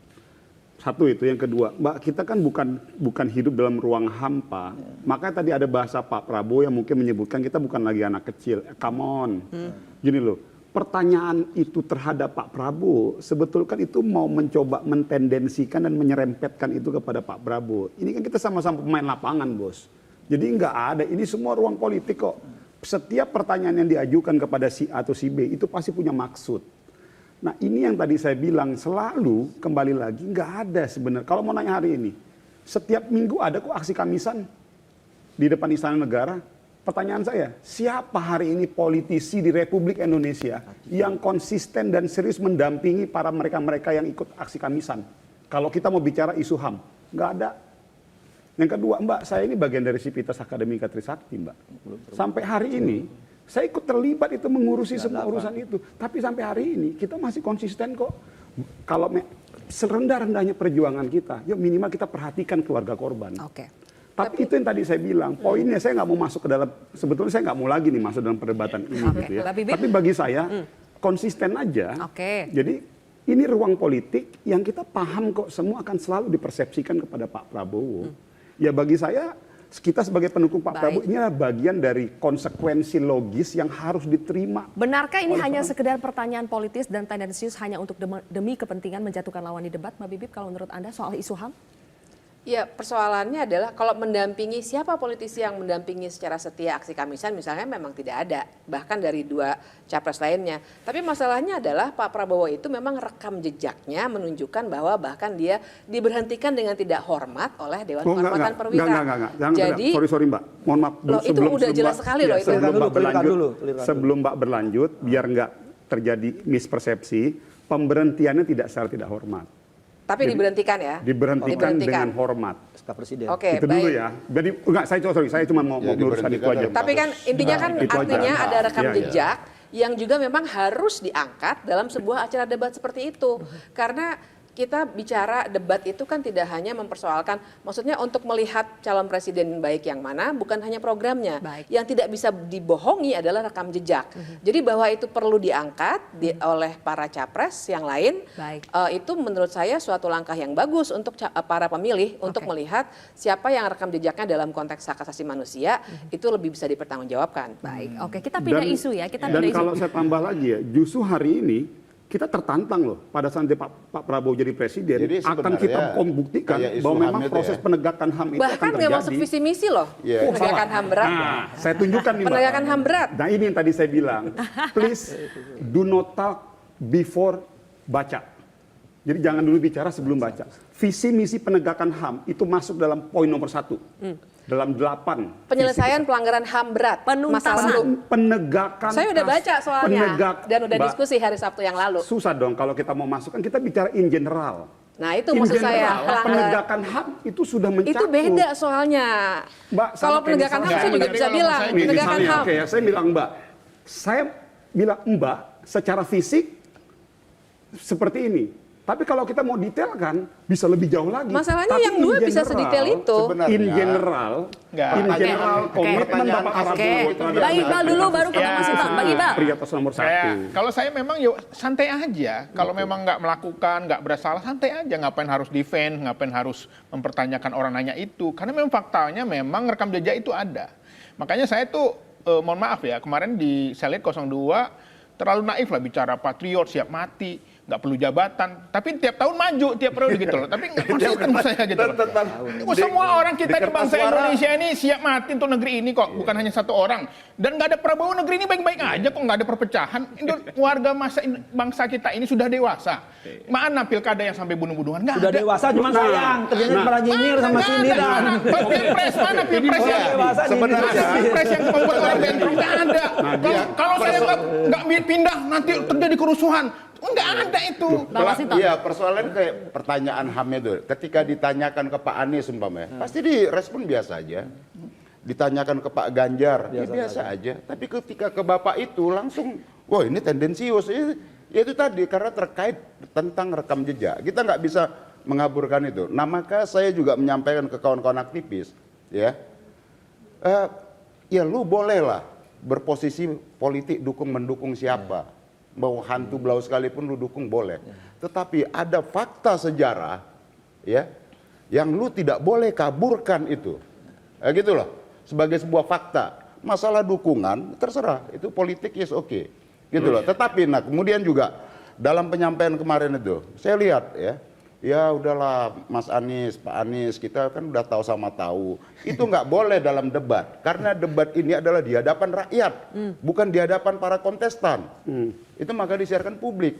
Satu itu, yang kedua, Mbak, kita kan bukan hidup dalam ruang hampa. Makanya tadi ada bahasa Pak Prabowo yang mungkin menyebutkan kita bukan lagi anak kecil. Come on. Gini loh, pertanyaan itu terhadap Pak Prabowo sebetulnya kan itu mau mencoba mentendensikan dan menyerempetkan itu kepada Pak Prabowo. Ini kan kita sama-sama pemain lapangan, Bos. Jadi nggak ada, ini semua ruang politik kok. Setiap pertanyaan yang diajukan kepada si A atau si B itu pasti punya maksud. Nah ini yang tadi saya bilang, selalu kembali lagi nggak ada sebenarnya. Kalau mau nanya hari ini, setiap minggu ada kok aksi Kamisan di depan Istana Negara. Pertanyaan saya, siapa hari ini politisi di Republik Indonesia yang konsisten dan serius mendampingi para mereka-mereka yang ikut aksi Kamisan? Kalau kita mau bicara isu HAM, nggak ada. Yang kedua, Mbak, saya ini bagian dari Sivitas Akademika Trisakti, Mbak. Sampai hari ini, saya ikut terlibat itu mengurusi semua urusan itu. Tapi sampai hari ini kita masih konsisten kok. Kalau serendah-rendahnya perjuangan kita, yuk minimal kita perhatikan keluarga korban. Tapi itu yang tadi saya bilang, poinnya saya nggak mau masuk ke dalam, sebetulnya saya nggak mau lagi nih masuk dalam perdebatan ini gitu ya. Tapi bagi saya konsisten aja. Jadi ini ruang politik yang kita paham kok semua akan selalu dipersepsikan kepada Pak Prabowo. Ya bagi saya, kita sebagai pendukung Pak Prabowo ini adalah bagian dari konsekuensi logis yang harus diterima. Benarkah ini hanya sekedar pertanyaan politis dan tendensius hanya untuk demi kepentingan menjatuhkan lawan di debat, Mbak Bibip, kalau menurut Anda soal isu HAM? Ya, persoalannya adalah kalau mendampingi, siapa politisi yang mendampingi secara setia aksi Kamisan misalnya memang tidak ada, bahkan dari dua capres lainnya. Tapi masalahnya adalah Pak Prabowo itu memang rekam jejaknya menunjukkan bahwa bahkan dia diberhentikan dengan tidak hormat oleh Dewan Kehormatan Perwira. Jadi, sorry Mbak, mohon maaf. Itu udah jelas sekali loh itu. Sebelum Mbak berlanjut, biar nggak terjadi mispersepsi, pemberhentiannya tidak secara tidak hormat. Tapi diberhentikan ya? Diberhentikan dengan hormat. Staf presiden. Oke, Itu dulu baik. ya. Jadi enggak, saya cuma mau meluruskan itu aja. Tapi kan intinya kan Itu aja. artinya ada rekam Iya, iya. jejak yang juga memang harus diangkat dalam sebuah acara debat seperti itu. Karena kita bicara debat itu kan tidak hanya mempersoalkan, maksudnya untuk melihat calon presiden baik yang mana, bukan hanya programnya. Baik. Yang tidak bisa dibohongi adalah rekam jejak. Jadi bahwa itu perlu diangkat oleh para capres yang lain, Baik. itu menurut saya suatu langkah yang bagus untuk para pemilih untuk melihat siapa yang rekam jejaknya dalam konteks hak asasi manusia itu lebih bisa dipertanggungjawabkan. Baik, oke, kita pindah isu ya. Kita Dan pindah isu. kalau saya tambah lagi ya, justru hari ini kita tertantang loh pada saat Pak Prabowo jadi presiden, Jadi akan kita sebenarnya buktikan kayak isu bahwa HAM memang itu proses ya. penegakan HAM itu Bahkan akan nggak terjadi. masuk visi misi loh, Iya. penegakan HAM berat. Nah, saya tunjukkan nih Mbak. Penegakan HAM berat. Nah ini yang tadi saya bilang, please do not talk before baca. Jadi jangan dulu bicara sebelum baca. Visi misi penegakan HAM itu masuk dalam poin nomor 1. Dalam 8. Penyelesaian pelanggaran HAM berat masa Penuntasan. lalu. Penegakan. Saya udah baca soalnya dan udah Mbak, diskusi hari Sabtu yang lalu. susah dong kalau kita mau masukkan, kita bicara in general. Nah itu In maksud saya general, pelanggaran penegakan HAM itu sudah mencakup. itu beda soalnya. Mbak, sama Kalau kayak penegakan HAM misalnya- saya juga Tapi bisa kalau bilang saya- Nih, penegakan misalnya, HAM. oke ya, saya bilang Mbak secara fisik seperti ini. Tapi kalau kita mau detailkan bisa lebih jauh lagi. Masalahnya Tapi yang dua in bisa general, sedetail itu. sebenarnya- In general, Nggak. in Oke. general komitmen Pertanyaan Bapak asal Oke, Prabowo itu terhadap Bang Iqbal dulu baru ke Bang Masinton. Bang Iqbal. Prioritas nomor 1. Kalau saya memang yuk santai aja. Kalau memang nggak melakukan, nggak bersalah, santai aja. Ngapain harus defend, ngapain harus mempertanyakan orang nanya itu. Karena memang faktanya memang rekam jejak itu ada. Makanya saya tuh, mohon maaf ya, kemarin di saya lihat 02 terlalu naif lah bicara patriot, siap mati, nggak perlu jabatan. Tapi tiap tahun maju, tiap periode gitu loh. Tapi nggak konsisten menurut saya gitu loh. Semua orang kita di bangsa Indonesia ini siap mati untuk negeri ini kok, bukan hanya satu orang. Dan nggak ada Prabowo, negeri ini baik-baik aja kok, nggak ada perpecahan. Warga bangsa kita ini sudah dewasa. Mana pilkada yang sampai bunuh-bunuhan? Nggak Sudah ada. dewasa cuma sayang, kerjanya malah nyinyir sama Mana sindiran. Pilpres, mana pilpres yang Dewasa sebenarnya nyindir. pilpres yang membuat orang bentrok? Nggak ada. Kalau saya nggak pindah nanti terjadi kerusuhan. Nggak ada itu. Bang Masinton. Iya, persoalan kayak pertanyaan HAM itu. Ketika ditanyakan ke Pak Anies umpamanya, pasti direspon biasa aja. Ditanyakan ke Pak Ganjar, biasa aja. Tapi ketika ke Bapak itu langsung, wah ini tendensius. Ya itu tadi, karena terkait tentang rekam jejak. Kita nggak bisa mengaburkan itu. Nah maka saya juga menyampaikan ke kawan-kawan aktivis, ya, ya lu bolehlah berposisi politik mendukung siapa. Mau hantu belau sekalipun lu dukung boleh. Tetapi ada fakta sejarah ya yang lu tidak boleh kaburkan itu. Gitu loh. Sebagai sebuah fakta. Masalah dukungan terserah, itu politik yes oke. Gitu loh. Tetapi nah kemudian juga dalam penyampaian kemarin itu saya lihat ya udahlah Mas Anies, Pak Anies, kita kan udah tahu sama tahu. Itu nggak boleh dalam debat. Karena debat ini adalah di hadapan rakyat, bukan di hadapan para kontestan. Itu maka disiarkan publik.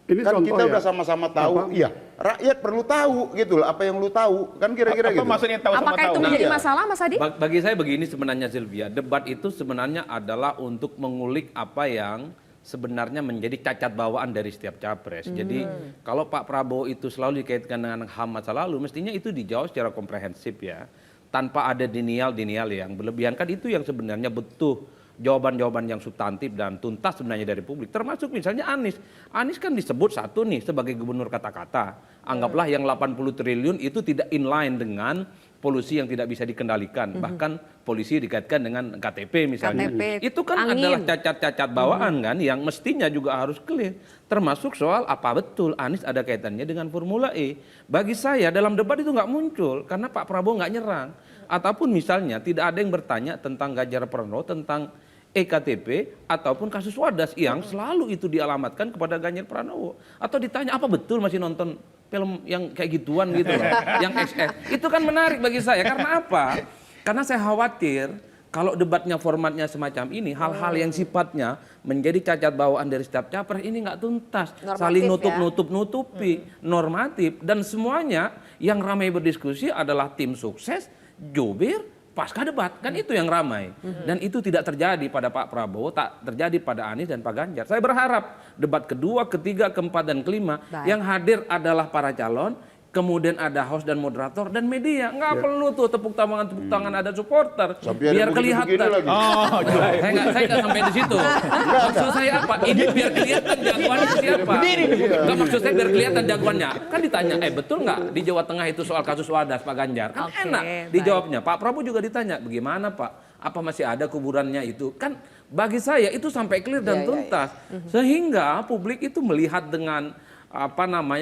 Ini Kan contoh kita ya. udah sama-sama tahu, iya. Rakyat perlu tahu gitu loh, apa yang lu tahu. Kan kira-kira Apa gitu. maksudnya tahu sama Apakah tahu? itu menjadi Iya. masalah, Mas Adi? Bagi saya begini sebenarnya Sylvia, debat itu sebenarnya adalah untuk mengulik apa yang sebenarnya menjadi cacat bawaan dari setiap capres. Jadi kalau Pak Prabowo itu selalu dikaitkan dengan HAM masa lalu, mestinya itu dijawab secara komprehensif ya. Tanpa ada denial-denial yang berlebihan. Kan itu yang sebenarnya butuh jawaban-jawaban yang substantif dan tuntas sebenarnya dari publik. Termasuk misalnya Anies. Anies kan disebut satu nih sebagai gubernur kata-kata. Anggaplah yang 80 triliun itu tidak inline dengan polusi yang tidak bisa dikendalikan. Bahkan polisi dikaitkan dengan KTP misalnya. KTP, Itu kan angin. adalah cacat-cacat bawaan kan yang mestinya juga harus clear. Termasuk soal apa betul Anies ada kaitannya dengan Formula E. Bagi saya dalam debat itu nggak muncul karena Pak Prabowo nggak nyerang. Ataupun misalnya tidak ada yang bertanya tentang Ganjar Pranowo, tentang EKTP ataupun kasus Wadas yang selalu itu dialamatkan kepada Ganjar Pranowo. Atau ditanya apa betul masih nonton film yang kayak gituan gitu loh, yang XF. Itu kan menarik bagi saya karena apa? Karena saya khawatir kalau debatnya formatnya semacam ini, hal-hal yang sifatnya menjadi cacat bawaan dari setiap capres ini nggak tuntas, Normatif saling ya? nutup-nutupi, normatif dan semuanya yang ramai berdiskusi adalah tim sukses, jubir, pasca debat. Kan itu yang ramai. Dan itu tidak terjadi pada Pak Prabowo, tak terjadi pada Anies dan Pak Ganjar. Saya berharap debat kedua, ketiga, keempat, dan kelima yang hadir adalah para calon, kemudian ada host dan moderator dan media. Nggak perlu tuh tepuk tangan ada supporter. Biar kelihatan. Oh, saya nggak sampai di situ. Maksud saya apa? Ini biar kelihatan jagoannya siapa. Nggak, maksud saya biar kelihatan jagoannya. Kan ditanya, betul nggak di Jawa Tengah itu soal kasus Wadas Pak Ganjar? Kan enak dijawabnya. Pak Prabowo juga ditanya, bagaimana Pak? Apa masih ada kuburannya itu? Kan bagi saya itu sampai clear dan tuntas. Sehingga publik itu melihat dengan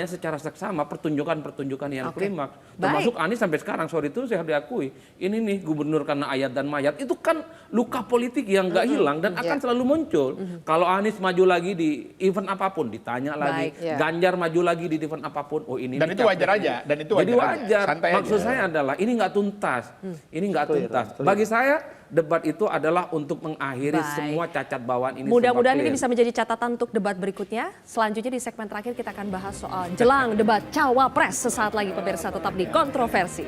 secara seksama pertunjukan yang klimaks. Termasuk Anies sampai sekarang, sorry itu saya harus diakui, ini nih gubernur karena ayat dan mayat itu kan luka politik yang nggak hilang dan akan selalu muncul. Kalau Anies maju lagi di event apapun ditanya lagi, Ganjar maju lagi di event apapun, ini dan itu wajar aja, dan itu jadi wajar. Santai Maksud aja. saya adalah ini nggak tuntas, ini nggak tuntas. Bagi saya debat itu adalah untuk mengakhiri semua cacat bawaan ini. Mudah-mudahan ini bisa menjadi catatan untuk debat berikutnya. Selanjutnya di segmen terakhir kita akan bahas soal jelang debat Cawapres. Sesaat lagi pemirsa tetap di Kontroversi.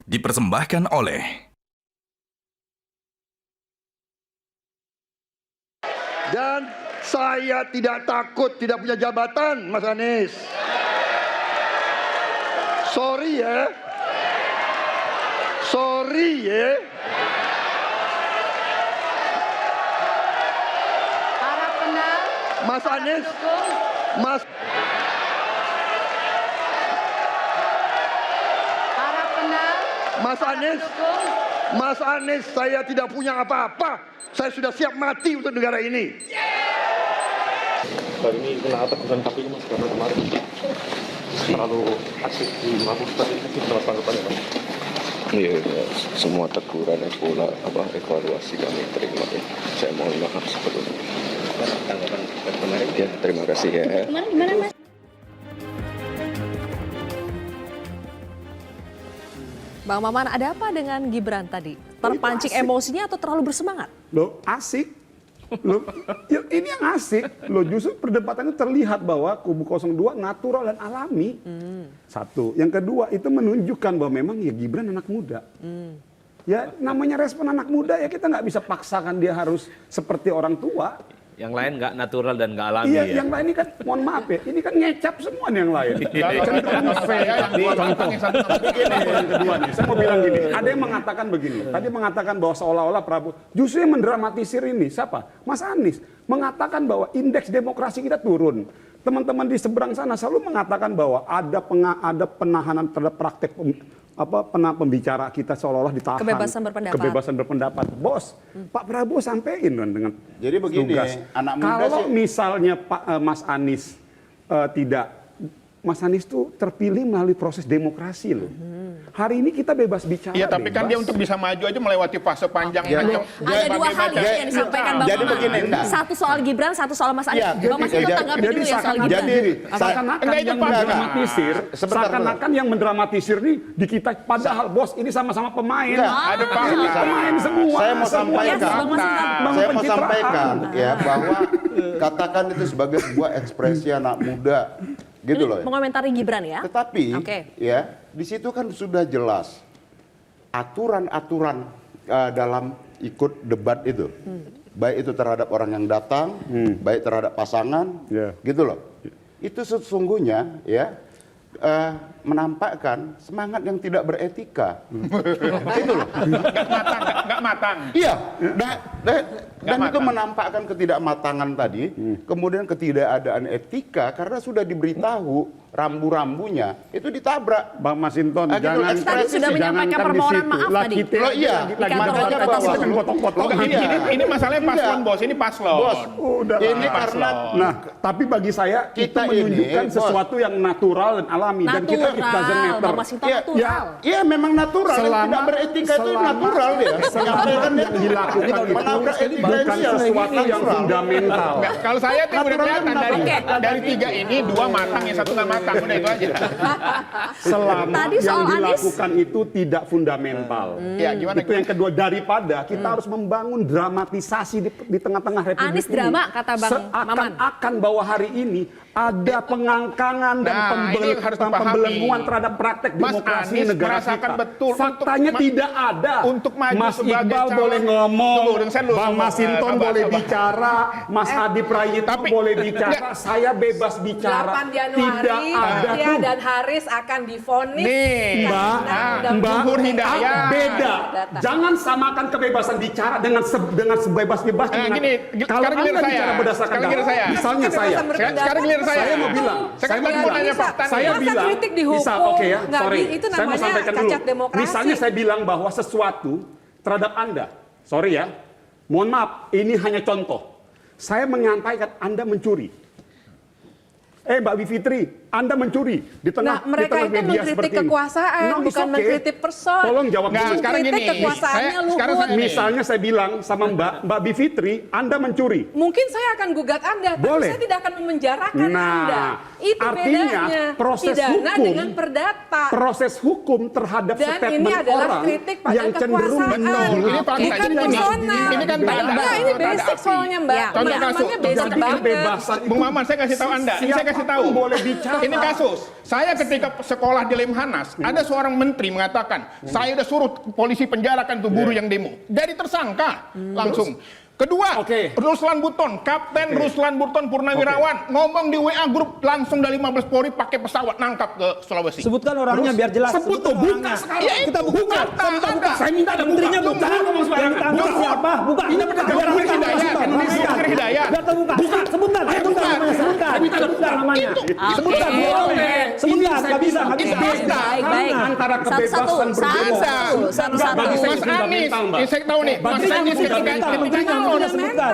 Dipersembahkan oleh Dan saya tidak takut tidak punya jabatan, Mas Anies. Sorry ya. Sorry ya. Para penang, Mas Anies. Mas para penang, Mas Anies. Mas Anies, saya tidak punya apa-apa. Saya sudah siap mati untuk negara ini. Kali ini kena teguran KPU Mas, karena kemarin terlalu asik di mabuk tadi, itu tanggapannya Mas? Iya, semua teguran pula evaluasi kami terima. Saya mohon maaf sebelumnya. Tanggapan kemarin? Ya, terima kasih ya. kemarin gimana Mas? Bang Maman, ada apa dengan Gibran tadi? Terpancing emosinya atau terlalu bersemangat? Loh, asik. Loh, ini yang asik. Loh, justru perdebatannya terlihat bahwa kubu 02 natural dan alami. Satu. Yang kedua, itu menunjukkan bahwa memang ya Gibran anak muda. Ya namanya respon anak muda ya kita nggak bisa paksakan dia harus seperti orang tua. Yang lain nggak natural dan nggak alami. Iya, yang lain ini kan, mohon maaf ya, ini kan ngecap semua nih yang lain. Cenderung fake. Yang kedua nih, saya mau bilang gini, ada yang mengatakan begini, tadi mengatakan bahwa seolah-olah Prabowo, justru yang mendramatisir ini, siapa? Mas Anies, mengatakan bahwa indeks demokrasi kita turun. Teman-teman di seberang sana selalu mengatakan bahwa ada penahanan terhadap praktek pembicara kita seolah-olah ditahan. Kebebasan berpendapat. Bos, Pak Prabowo sampein dengan jadi begini, tugas. anak muda Kalau sih, misalnya Mas Anies Mas Anies tuh terpilih melalui proses demokrasi loh. Hari ini kita bebas bicara. Iya, tapi kan dia untuk bisa maju aja melewati fase panjang. Ada dua hal yang disampaikan Bang jadi Maman. begini, Satu soal Gibran, satu soal Mas Anies. Bang Mas Hinton tanggapi dulu ya soal Gibran. Jadi seakan-akan yang mendramatisir, seakan-akan yang mendramatisir nih di kita. Padahal bos ini sama-sama pemain. Ada pemain semua. Saya mau sampaikan ya bahwa katakan itu sebagai sebuah ekspresi anak muda. Gitu loh. Mengomentari Gibran ya. Tetapi ya di situ kan sudah jelas aturan-aturan dalam ikut debat itu. Baik itu terhadap orang yang datang, baik terhadap pasangan, gitu loh. Itu sesungguhnya ya menampakkan semangat yang tidak beretika. Itu loh. Nggak matang. Iya. Dan itu menampakkan ketidakmatangan tadi, kemudian ketidakadaan etika karena sudah diberitahu rambu-rambunya itu ditabrak. Bang Mas Hinton, jangan tadi sudah menyampaikan permohonan maaf tadi. Loh iya, makanya bahwa ini masalahnya paslon bos, ini paslon. Bos, ini karena tapi bagi saya kita itu menunjukkan sesuatu yang natural dan alami dan kita doesn't matter. Bang Mas Hinton natural. Iya memang natural, tidak beretika itu natural dia. Selama yang dilakukan itu bukan sesuatu yang fundamental. Kalau saya tuh udah kelihatan dari tiga ini, dua matang, yang satu nggak matang. utang, udah itu aja. Selama Tadi yang soal Anies. dilakukan itu tidak fundamental. Ya, gimana? Itu yang kedua, daripada kita harus membangun dramatisasi di tengah-tengah republik Anies ini. drama, kata Bang Maman. Seakan-akan bahwa hari ini ada pengangkangan dan ini harus dipahami. pembelengguan terhadap praktek Mas demokrasi Anies negara merasakan kita. betul Faktanya untuk tidak ada. untuk maju Mas sebagai Iqbal calon- boleh ngomong, Tunggu, saya dulu, Bang Masinton sabar, boleh sabar. bicara, Mas Adi Prayitno Tapi- boleh bicara, saya bebas bicara. 8 Januari, Tidak ada Setia tuh. dan Haris akan divonis. Nih, Mbak, Undang-undang Zuhur Hidayat. beda. Perdata. Jangan samakan kebebasan bicara dengan sebebas-bebasnya. Gini, Kalau sekarang giliran Anda saya. bicara berdasarkan Sekarang giliran data, saya. misalnya saya, Sekarang giliran saya. saya mau bilang, Saya mau nanya fakta nih. saya Masa bilang, kritik dihukum? misal, oke ya, Nggak sorry, itu saya mau namanya sampaikan cacat dulu. demokrasi. Misalnya saya bilang bahwa sesuatu terhadap Anda, sorry ya, mohon maaf, ini hanya contoh. Saya menyampaikan Anda mencuri. Mbak Bivitri, Anda mencuri di tengah Nah, mereka di tengah itu media mengkritik seperti ini. kekuasaan, No, it's bukan okay. mengkritik person. Tolong jawab Nggak, dulu. sekarang Mengkritik gini, kekuasaannya sekarang luhut. saya- Misalnya saya bilang sama Mbak Bivitri, Anda mencuri. Mungkin saya akan gugat Anda, tapi Boleh. saya tidak akan memenjarakan Nah, Anda. Itu artinya bedanya. proses Pidana hukum- dengan perdata. Proses hukum terhadap Dan statement ini adalah orang kritik pada yang cenderung kekuasaan. benar. Ini fakta. Bukan Ini- personal. ini kan tanda. Enggak, ini Tanda basic api. soalnya Mbak. Ya. Contoh kasus. Pemahamannya basic Jadi banget. kebebasan Bung Maman, saya kasih tahu Anda. Ini saya kasih tahu. Siapapun boleh bicara. Ini kasus. Saya ketika sekolah di Lemhanas, ada seorang menteri mengatakan, saya udah suruh polisi penjarakan tuh guru yang demo. Jadi tersangka langsung. Kedua, Oke. Ruslan Buton, Kapten Ruslan Buton Purnawirawan, ngomong di WA grup langsung dari Mabes Polri pakai pesawat nangkap ke Sulawesi. Sebutkan orangnya biar jelas. Sebut tuh, buka sekarang. Ya, Kita itu buka. fakta, Saya minta buka. ada. Saya minta ada Menterinya buka. buka. Jangan ngomong Yang sembarangan. ditangkap Buka. siapa? Buka. Ini benar Biar Zuhur kita Hidayat. sebutkan. Ini Zuhur Hidayat. Biar terbuka. Sebutkan. Sebutkan namanya. Sebutkan. Sebutkan namanya. Sebutkan. Boleh. Sebutkan. Ini saya Nggak bisa. bilang, Nggak bisa. ini Baik, baik. antara Satu-satu, kebebasan satu-satu, berdemo. satu-satu. Bagi saya Mas Anies, fundamental, Mbak. ini saya tahu nih, Mas Bagi saya Anies ketika fundamental. nyalon. Sebutkan.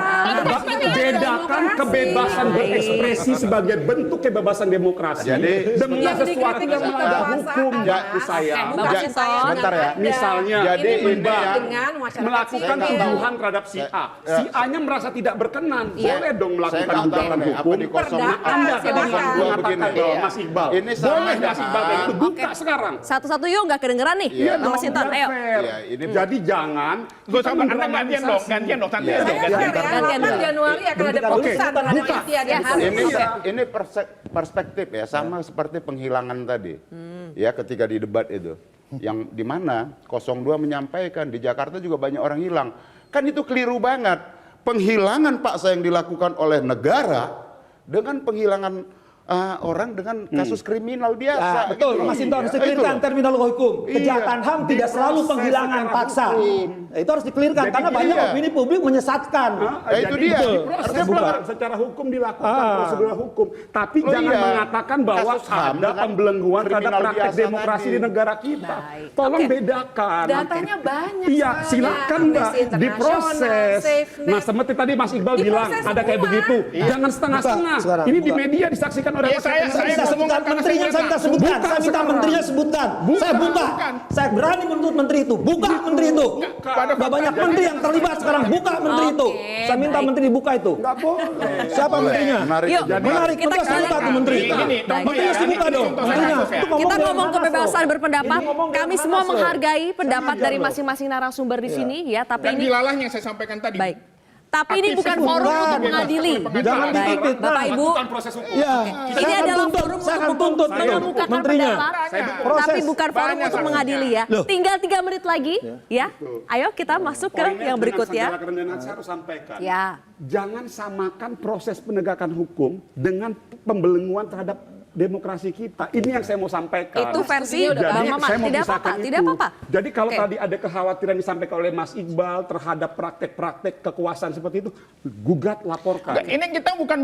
Bedakan kebebasan berekspresi sebagai bentuk kebebasan demokrasi dengan Yang sesuatu dikritik yang itu melanggar kekuasaan. hukum. Menurut saya, Bukan Mbak saya Sinton. Sebentar ya. Anda. misalnya Jadi ini ini berbuat ya, dengan masyarakat melakukan sipil. tuduhan terhadap si A. Si A-nya merasa tidak berkenan. Boleh dong melakukan nggak tahu gugatan nih, apa hukum. di kosong Perdata, Anda tadi silakan. mengatakan bahwa Mas Iqbal. Ini sama Boleh Mas dengan- Iqbal kayak gitu. Buka sekarang. Satu-satu yuk, nggak kedengeran nih. Iya Mama Sinton, biar ayo. fair. Iya, ini- Jadi jangan Gue kita sama Anda gantian dong, mendramatisasi. gantian dong, santai Iya. dong, Saya gantian. fair ya, Gantian 8 dulu. Januari akan ada Oke. putusan terhadap Buka. Setia dan Haris. Ini perspektif ya, sama seperti penghilangan tadi. Ya, ketika di debat itu. Yang di mana 02 menyampaikan di Jakarta juga banyak orang hilang. Kan itu keliru banget. Penghilangan paksa yang dilakukan oleh negara dengan penghilangan orang dengan kasus kriminal biasa. Ah, betul, gitu. Mas Sinton harus Iya, dikelirkan itu. terminologi hukum. Iya. Kejahatan HAM tidak selalu Diproses penghilangan secara paksa. hukum. Itu harus dikelirkan Jadi karena banyak iya. opini publik menyesatkan. itu dia. Diproses Harusnya buka. secara hukum dilakukan prosedur hukum. Tapi Oh jangan iya. mengatakan bahwa Kasus HAM ada dengan pembelengguan terhadap kriminal praktek biasa demokrasi tadi. di negara kita. Baik. Tolong Oke. bedakan. Datanya banyak Iya, soalnya. silakan Mbak, Amnesty International, diproses. SafeNet. Nah, seperti tadi Mas Iqbal bilang, Diproses ada kayak semua. begitu. Jangan setengah-setengah. Buka sekarang, Ini di buka. media disaksikan oleh Iya, saya Saya ngomong sebutkan karena menterinya, saya minta sebutkan. Buka Saya minta sekarang. menterinya sebutkan. Saya buka. bukan. Saya berani menuntut menteri itu. Buka menteri itu. Pada Gak banyak menteri yang terlibat sekarang. Buka menteri itu. Saya minta baik. menteri buka itu. Nggak boleh. Siapa menterinya? Menarik. Yuk, Jadi- Menarik. Kita Tegas kembali. buka tuh menteri. Ini, contoh Menteri ya, harus dibuka ini dong. contoh Menterinya. kasus ya. Itu Kita dari ngomong mana, kebebasan Sof? berpendapat. Ini ngomong dari Kami mana, semua Sof? menghargai pendapat Sama dari aja loh. masing-masing narasumber di sini ya, tapi Dan ini dilalahnya yang saya sampaikan tadi. baik. Tapi ini bukan forum untuk mengadili. Jangan Baik, dituntut. Bapak Ibu. Lakukan proses hukum. Ya, Ini adalah forum saya akan untuk tuntut mengemukakan menterinya. pendapat, Proses. tapi bukan forum Banyak untuk kasusnya. mengadili ya. Loh. Tinggal 3 menit lagi, ya. Ayo kita masuk ke Poinnya yang dengan berikutnya. segala kerendahan saya harus sampaikan. Ya. Jangan samakan proses penegakan hukum dengan pembelengguan terhadap demokrasi kita. Ini yang saya mau sampaikan. Itu versi Jadi, Bang Maman. saya mau Tidak pisahkan apa-apa, itu. tidak apa-apa. Jadi kalau Oke. tadi ada kekhawatiran disampaikan oleh Mas Iqbal terhadap praktek-praktek kekuasaan seperti itu, gugat, laporkan. Nah, ini kita bukan.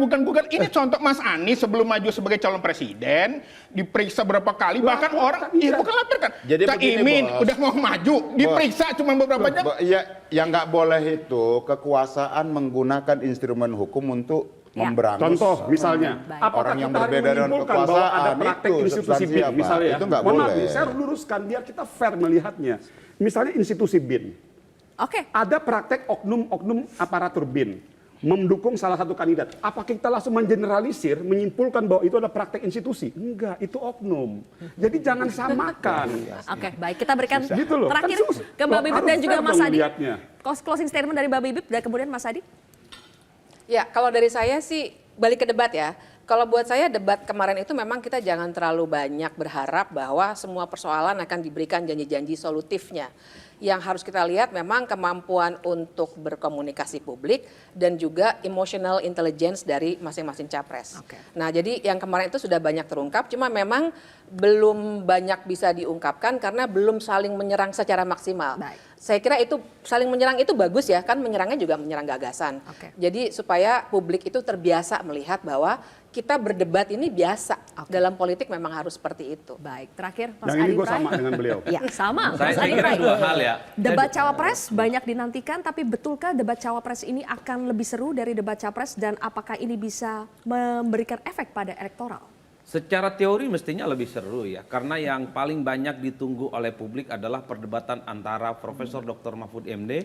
Ini contoh Mas Anies sebelum maju sebagai calon presiden diperiksa berapa kali, bahkan orang bukan laporkan. Jadi Cak begini, Imin Bos. udah mau maju, diperiksa cuma beberapa jam. Iya, yang nggak boleh itu kekuasaan menggunakan instrumen hukum untuk Ya. memberangus Contoh misalnya, Baik. apakah orang yang kita harus berbeda dengan menyimpulkan bahwa kekuasaan ada praktek itu institusi substansi BIN apa? misalnya ya? Itu nggak Mohon maaf boleh. nih, saya luruskan biar kita fair melihatnya. Misalnya institusi BIN, Oke. ada praktek oknum-oknum aparatur BIN. mendukung salah satu kandidat. Apa kita langsung mengeneralisir, menyimpulkan bahwa itu adalah praktek institusi? Enggak, itu oknum. Jadi jangan samakan. Oke, baik. Kita berikan Gitu loh. terakhir Kan ke Mbak Bibip dan harus juga fair Mas dong Adi. melihatnya. Closing statement dari Mbak Bibip dan kemudian Mas Adi. Ya, kalau dari saya sih balik ke debat ya. Kalau buat saya debat kemarin itu memang kita jangan terlalu banyak berharap bahwa semua persoalan akan diberikan janji-janji solutifnya. Yang harus kita lihat memang kemampuan untuk berkomunikasi publik dan juga emotional intelligence dari masing-masing capres. Nah, jadi yang kemarin itu sudah banyak terungkap, cuma memang belum banyak bisa diungkapkan karena belum saling menyerang secara maksimal. Saya kira itu saling menyerang itu bagus ya, kan menyerangnya juga menyerang gagasan. Jadi supaya publik itu terbiasa melihat bahwa kita berdebat ini biasa. Dalam politik memang harus seperti itu. Baik, terakhir Mas Yang Adi ini gue Pray. sama dengan beliau. Ya, sama. Saya Mas Adi kira Pray. dua hal ya. Debat cawapres banyak dinantikan, tapi betulkah debat cawapres ini akan lebih seru dari debat capres dan apakah ini bisa memberikan efek pada elektoral? Secara teori mestinya lebih seru ya, karena yang paling banyak ditunggu oleh publik adalah perdebatan antara Profesor Dr. Mahfud MD,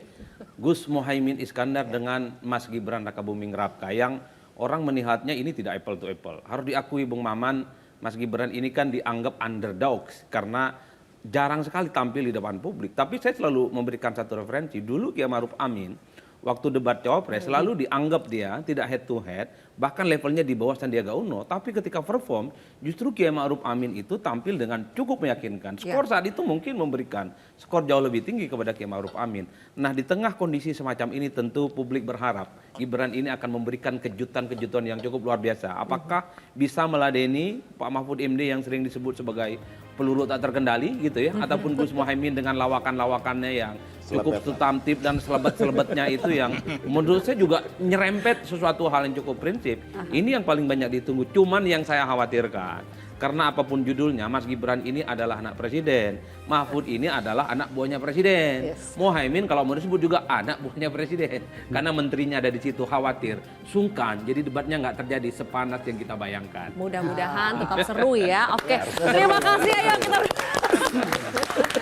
Gus Muhaimin Iskandar dengan Mas Gibran Rakabuming Raka, yang orang melihatnya ini tidak apple to apple. Harus diakui Bung Maman, Mas Gibran ini kan dianggap underdogs karena jarang sekali tampil di depan publik. Tapi saya selalu memberikan satu referensi, dulu Kiai Ma'ruf Amin waktu debat cawapres selalu dianggap dia tidak head to head, bahkan levelnya di bawah Sandiaga Uno. Tapi ketika perform, justru Kiai Ma'ruf Amin itu tampil dengan cukup meyakinkan. Skor saat itu mungkin memberikan skor jauh lebih tinggi kepada Kiai Ma'ruf Amin. Nah, di tengah kondisi semacam ini tentu publik berharap Gibran ini akan memberikan kejutan-kejutan yang cukup luar biasa. Apakah bisa meladeni Pak Mahfud MD yang sering disebut sebagai peluru tak terkendali gitu ya, ataupun Gus Muhaimin dengan lawakan-lawakannya yang cukup substantif dan selebat-selebatnya itu yang menurut saya juga nyerempet sesuatu hal yang cukup prinsip. Ini yang paling banyak ditunggu. Cuman yang saya khawatirkan, karena apapun judulnya, Mas Gibran ini adalah anak presiden, Mahfud ini adalah anak buahnya presiden, Muhaimin kalau mau disebut juga anak buahnya presiden, karena menterinya ada di situ, khawatir sungkan, jadi debatnya nggak terjadi sepanas yang kita bayangkan. Mudah-mudahan tetap seru ya. Oke, terima kasih. Ayo kita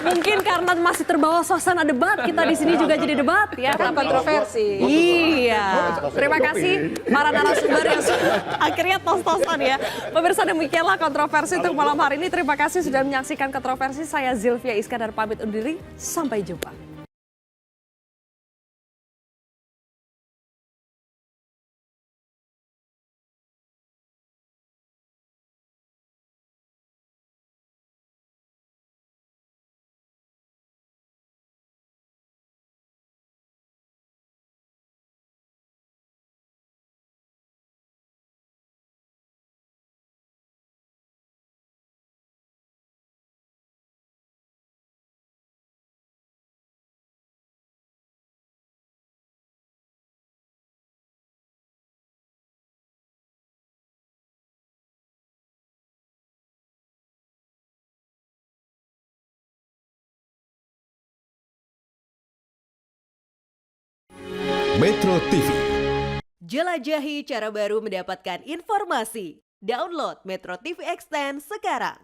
mungkin karena masih terbawa suasana debat, kita di sini juga jadi debat ya. Karena kontroversi. Iya. Terima kasih para narasumber yang akhirnya tos-tosan ya. Pemirsa, demikianlah kontroversi untuk malam hari ini. Terima kasih sudah menyaksikan kontroversi. Saya Zilvia Iskandar pamit undur diri. Sampai jumpa. Metro TV. Jelajahi cara baru mendapatkan informasi. Download Metro TV Extend sekarang.